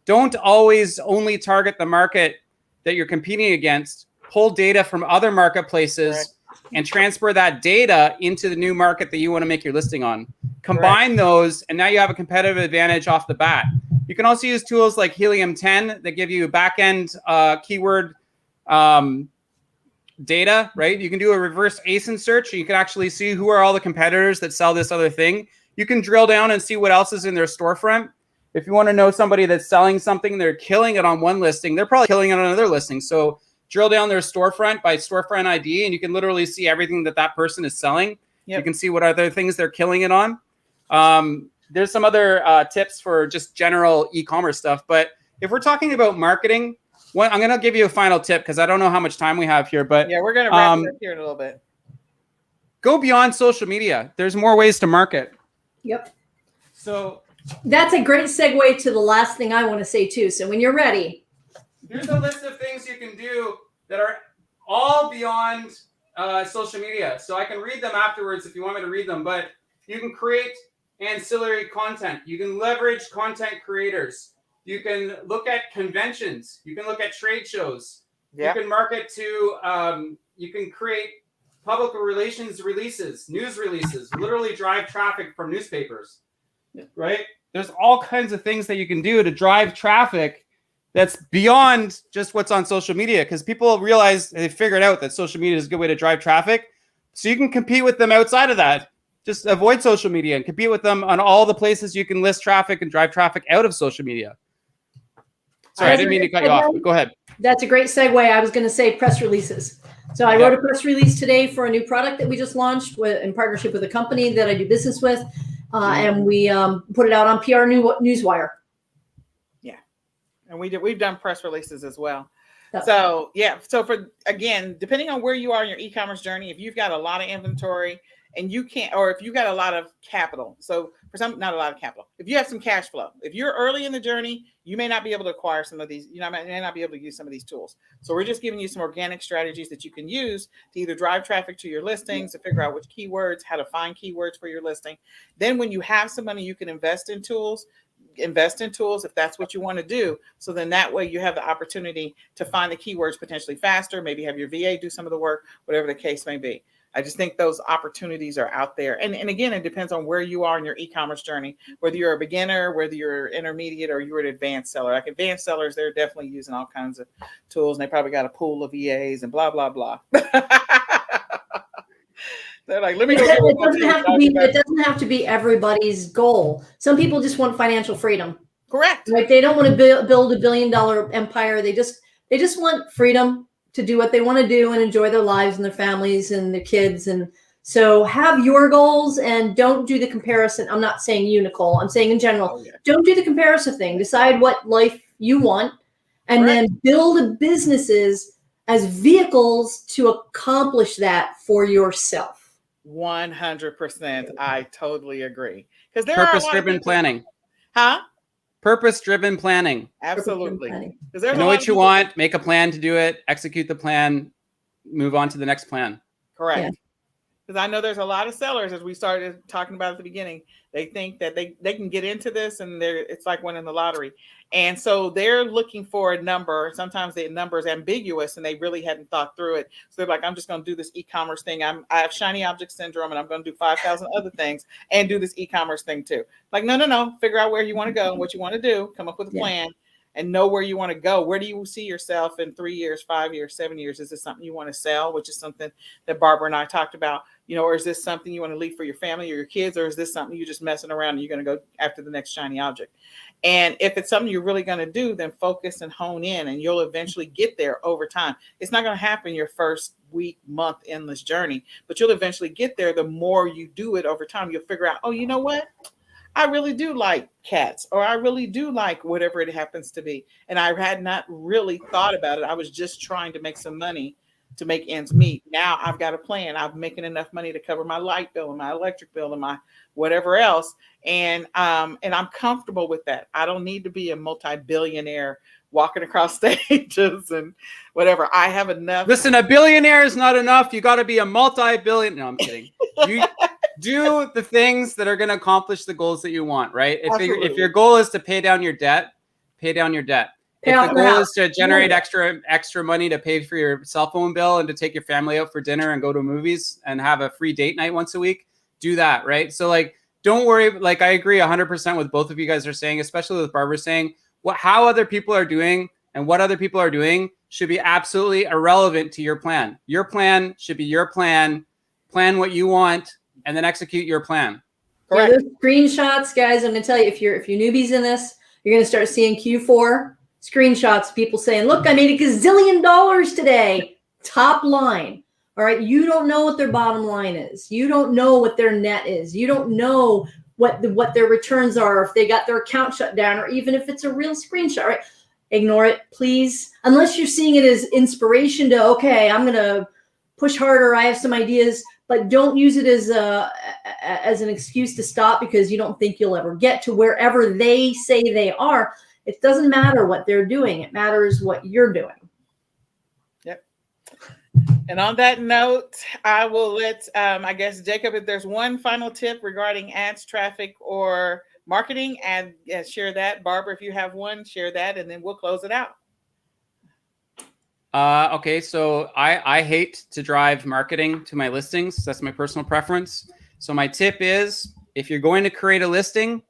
Speaker 3: Don't always only target the market that you're competing against. Pull data from other marketplaces and transfer that data into the new market that you want to make your listing on. Combine those, and now you have a competitive advantage off the bat. You can also use tools like Helium 10 that give you back-end keyword data, right? You can do a reverse ASIN search. And you can actually see who are all the competitors that sell this other thing. You can drill down and see what else is in their storefront. If you want to know somebody that's selling something, they're killing it on one listing, they're probably killing it on another listing. So drill down their storefront by storefront ID, and you can literally see everything that person is selling. Yep. You can see what other things they're killing it on. There's some other tips for just general e-commerce stuff. But if we're talking about marketing, I'm going to give you a final tip because I don't know how much time we have here. But
Speaker 1: yeah, we're going to wrap it up here in a little bit.
Speaker 3: Go beyond social media. There's more ways to market.
Speaker 2: Yep.
Speaker 3: So
Speaker 2: that's a great segue to the last thing I want to say too. So when you're ready,
Speaker 3: here's a list of things you can do that are all beyond social media. So I can read them afterwards if you want me to read them, but you can create ancillary content. You can leverage content creators. You can look at conventions. You can look at trade shows.
Speaker 1: Yeah.
Speaker 3: You can market to, you can create public relations releases, news releases, literally drive traffic from newspapers, right? There's all kinds of things that you can do to drive traffic that's beyond just what's on social media, because people realize they figured out that social media is a good way to drive traffic. So you can compete with them outside of that. Just avoid social media and compete with them on all the places you can list traffic and drive traffic out of social media. Sorry, I didn't mean to cut you off, but go ahead.
Speaker 2: That's a great segue. I was going to say press releases. So I wrote a press release today for a new product that we just launched in partnership with a company that I do business with. And we put it out on PR Newswire.
Speaker 1: Yeah. And we've done press releases as well.
Speaker 2: That's
Speaker 1: so yeah. So again, depending on where you are in your e-commerce journey, if you've got a lot of inventory and you can't, or if you got a lot of capital. So for some, not a lot of capital. If you have some cash flow, if you're early in the journey, you may not be able to acquire some of these, you may not be able to use some of these tools. So we're just giving you some organic strategies that you can use to either drive traffic to your listings, to figure out which keywords, how to find keywords for your listing. Then when you have some money, you can invest in tools if that's what you want to do. So then that way you have the opportunity to find the keywords potentially faster, maybe have your VA do some of the work, whatever the case may be. I just think those opportunities are out there. And again, it depends on where you are in your e-commerce journey, whether you're a beginner, whether you're intermediate, or you're an advanced seller. Like advanced sellers, they're definitely using all kinds of tools, and they probably got a pool of VAs and blah, blah, blah. They're like, let me go.
Speaker 2: It doesn't have to be everybody's goal. Some people just want financial freedom.
Speaker 1: Correct.
Speaker 2: Right? They don't want to build $1 billion empire. They just want freedom to do what they want to do and enjoy their lives and their families and their kids. And so have your goals and don't do the comparison. I'm not saying you, Nicole. I'm saying in general, Don't do the comparison thing. Decide what life you want and then build businesses as vehicles to accomplish that for yourself.
Speaker 1: 100%. I totally agree. Because there
Speaker 3: purpose-driven planning.
Speaker 1: Huh?
Speaker 3: Purpose-driven planning.
Speaker 1: Absolutely.
Speaker 3: Because there's know what you want, make a plan to do it, execute the plan, move on to the next plan.
Speaker 1: Correct. Because I know there's a lot of sellers, as we started talking about at the beginning, they think that they can get into this and it's like winning the lottery. And so they're looking for a number. Sometimes the number is ambiguous and they really hadn't thought through it. So they're like, I'm just going to do this e-commerce thing. I have shiny object syndrome and I'm going to do 5,000 other things and do this e-commerce thing too. Like, no. Figure out where you want to go and what you want to do. Come up with a plan and know where you want to go. Where do you see yourself in 3 years, 5 years, 7 years? Is this something you want to sell, which is something that Barbara and I talked about, or is this something you want to leave for your family or your kids, or is this something you're just messing around and you're going to go after the next shiny object? And if it's something you're really going to do, then focus and hone in and you'll eventually get there over time. It's not going to happen your first week, month in this journey, but you'll eventually get there. The more you do it over time, you'll figure out, oh, you know what? I really do like cats, or I really do like whatever it happens to be. And I had not really thought about it. I was just trying to make some money to make ends meet. Now I've got a plan. I'm making enough money to cover my light bill and my electric bill and my whatever else. And I'm comfortable with that. I don't need to be a multi-billionaire walking across stages and whatever. I have enough.
Speaker 3: Listen, a billionaire is not enough. You got to be a multi-billion. No, I'm kidding. You do the things that are going to accomplish the goals that you want, right? If your goal is to pay down your debt, pay down your debt. If the goal is to generate extra money to pay for your cell phone bill and to take your family out for dinner and go to movies and have a free date night once a week, do that, right? So like, don't worry. Like I agree 100% with both of you guys are saying, especially with Barbara saying how other people are doing and what other people are doing should be absolutely irrelevant to your plan. Your plan should be your plan. Plan what you want and then execute your plan.
Speaker 2: Correct. Those screenshots, guys, I'm going to tell you, if you're newbies in this, you're going to start seeing Q4 screenshots of people saying, look, I made $1 gazillion today. Top line. All right. You don't know what their bottom line is. You don't know what their net is. You don't know what their returns are, if they got their account shut down, or even if it's a real screenshot, right? Ignore it, please. Unless you're seeing it as inspiration to, okay, I'm going to push harder. I have some ideas, but don't use it as an excuse to stop because you don't think you'll ever get to wherever they say they are. It doesn't matter what they're doing. It matters what you're doing.
Speaker 1: Yep. And on that note, I will let, I guess, Jacob, if there's one final tip regarding ads, traffic, or marketing, and share that. Barbara, if you have one, share that, and then we'll close it out.
Speaker 3: Okay, so I hate to drive marketing to my listings. That's my personal preference. So my tip is, if you're going to create a listing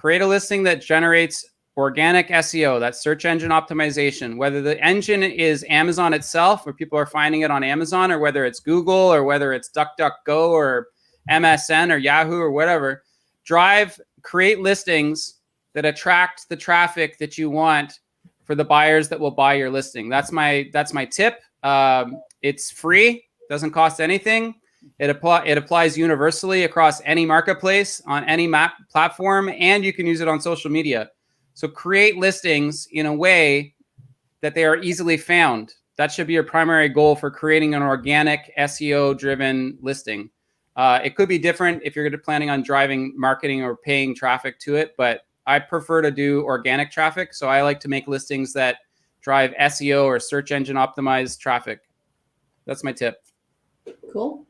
Speaker 3: that generates organic SEO, that's search engine optimization, whether the engine is Amazon itself, where people are finding it on Amazon, or whether it's Google, or whether it's DuckDuckGo or MSN or Yahoo or whatever. Create listings that attract the traffic that you want for the buyers that will buy your listing. That's my tip. It's free, doesn't cost anything. It applies universally across any marketplace, on any platform, and you can use it on social media. So create listings in a way that they are easily found. That should be your primary goal for creating an organic SEO-driven listing. It could be different if you're planning on driving marketing or paying traffic to it, but I prefer to do organic traffic. So I like to make listings that drive SEO or search engine optimized traffic. That's my tip.
Speaker 2: Cool.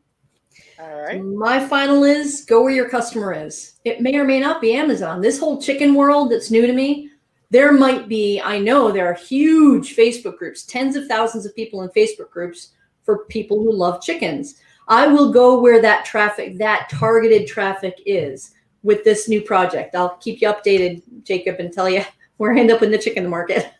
Speaker 1: All right.
Speaker 2: My final is go where your customer is. It may or may not be Amazon. This whole chicken world that's new to me, I know there are huge Facebook groups, tens of thousands of people in Facebook groups for people who love chickens. I will go where that targeted traffic is with this new project. I'll keep you updated, Jacob, and tell you where I end up in the chicken market.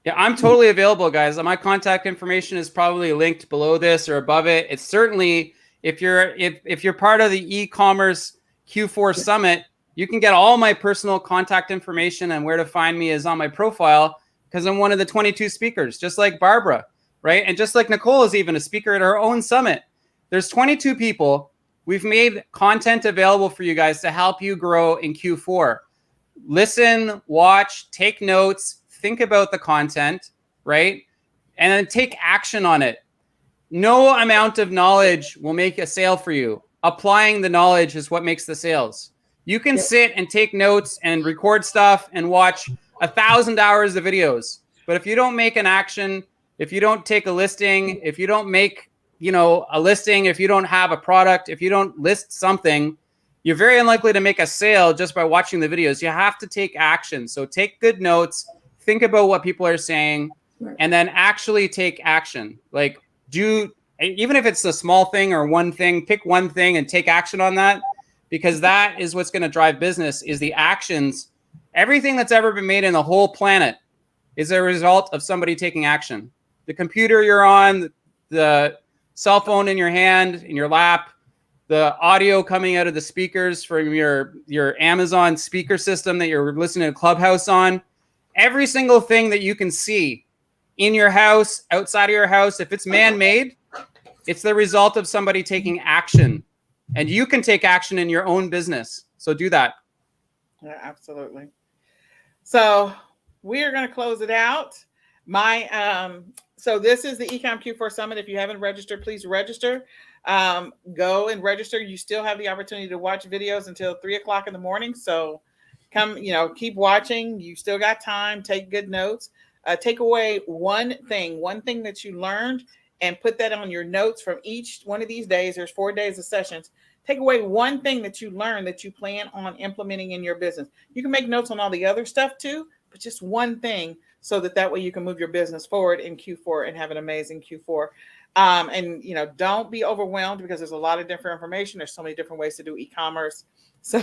Speaker 3: Yeah, I'm totally available, guys. My contact information is probably linked below this or above it. It's certainly, if you're part of the e-commerce Q4 Summit, you can get all my personal contact information, and where to find me is on my profile, because I'm one of the 22 speakers, just like Barbara, right? And just like Nicole is even a speaker at her own summit. There's 22 people. We've made content available for you guys to help you grow in Q4. Listen, watch, take notes, think about the content, right? And then take action on it. No amount of knowledge will make a sale for you. Applying the knowledge is what makes the sales. You can sit and take notes and record stuff and watch 1,000 hours of videos. But if you don't make an action, if you don't take a listing, if you don't make a listing, if you don't have a product, if you don't list something, you're very unlikely to make a sale just by watching the videos. You have to take action. So take good notes, think about what people are saying, and then actually take action. Like, even if it's a small thing or one thing, pick one thing and take action on that, because that is what's going to drive business, is the actions. Everything that's ever been made in the whole planet is a result of somebody taking action. The computer you're on, the cell phone in your hand, in your lap, the audio coming out of the speakers from your Amazon speaker system that you're listening to Clubhouse on, every single thing that you can see in your house, outside of your house, if it's man-made, it's the result of somebody taking action. And you can take action in your own business. So do that.
Speaker 1: Yeah, absolutely. So we are going to close it out. So this is the Ecom Q4 Summit. If you haven't registered, please register. Go and register. You still have the opportunity to watch videos until 3:00 in the morning. So come, keep watching. You still got time. Take good notes. Take away one thing that you learned, and put that on your notes from each one of these days. There's 4 days of sessions. Take away one thing that you learned that you plan on implementing in your business. You can make notes on all the other stuff too, but just one thing, so that way you can move your business forward in Q4 and have an amazing Q4. And don't be overwhelmed, because there's a lot of different information. There's so many different ways to do e-commerce. So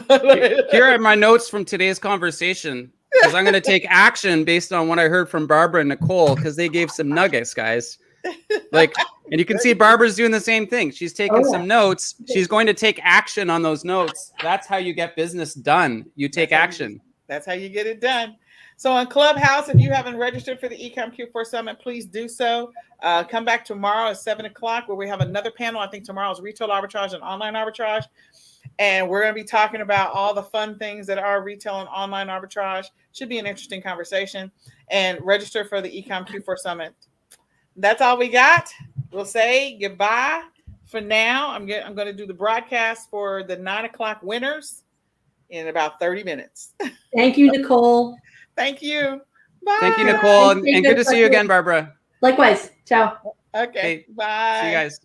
Speaker 3: here are my notes from today's conversation, because I'm going to take action based on what I heard from Barbara and Nicole, because they gave some nuggets, guys. And you can see Barbara's doing the same thing. She's taking some notes. She's going to take action on those notes. That's how you get business done. You take action.
Speaker 1: That's how you get it done. So on Clubhouse, if you haven't registered for the Ecom Q4 Summit, please do so. Come back tomorrow at 7:00, where we have another panel. I think tomorrow is retail arbitrage and online arbitrage. And we're going to be talking about all the fun things that are retail and online arbitrage. Should be an interesting conversation. And register for the Ecom Q4 Summit. That's all we got. We'll say goodbye for now. I'm going to do the broadcast for the 9:00 winners in about 30 minutes.
Speaker 2: Thank you, Nicole.
Speaker 1: Thank you. Bye.
Speaker 3: Thank you, Nicole. And good to see you again, Barbara.
Speaker 2: Likewise. Ciao.
Speaker 1: Okay. Bye.
Speaker 3: See you guys.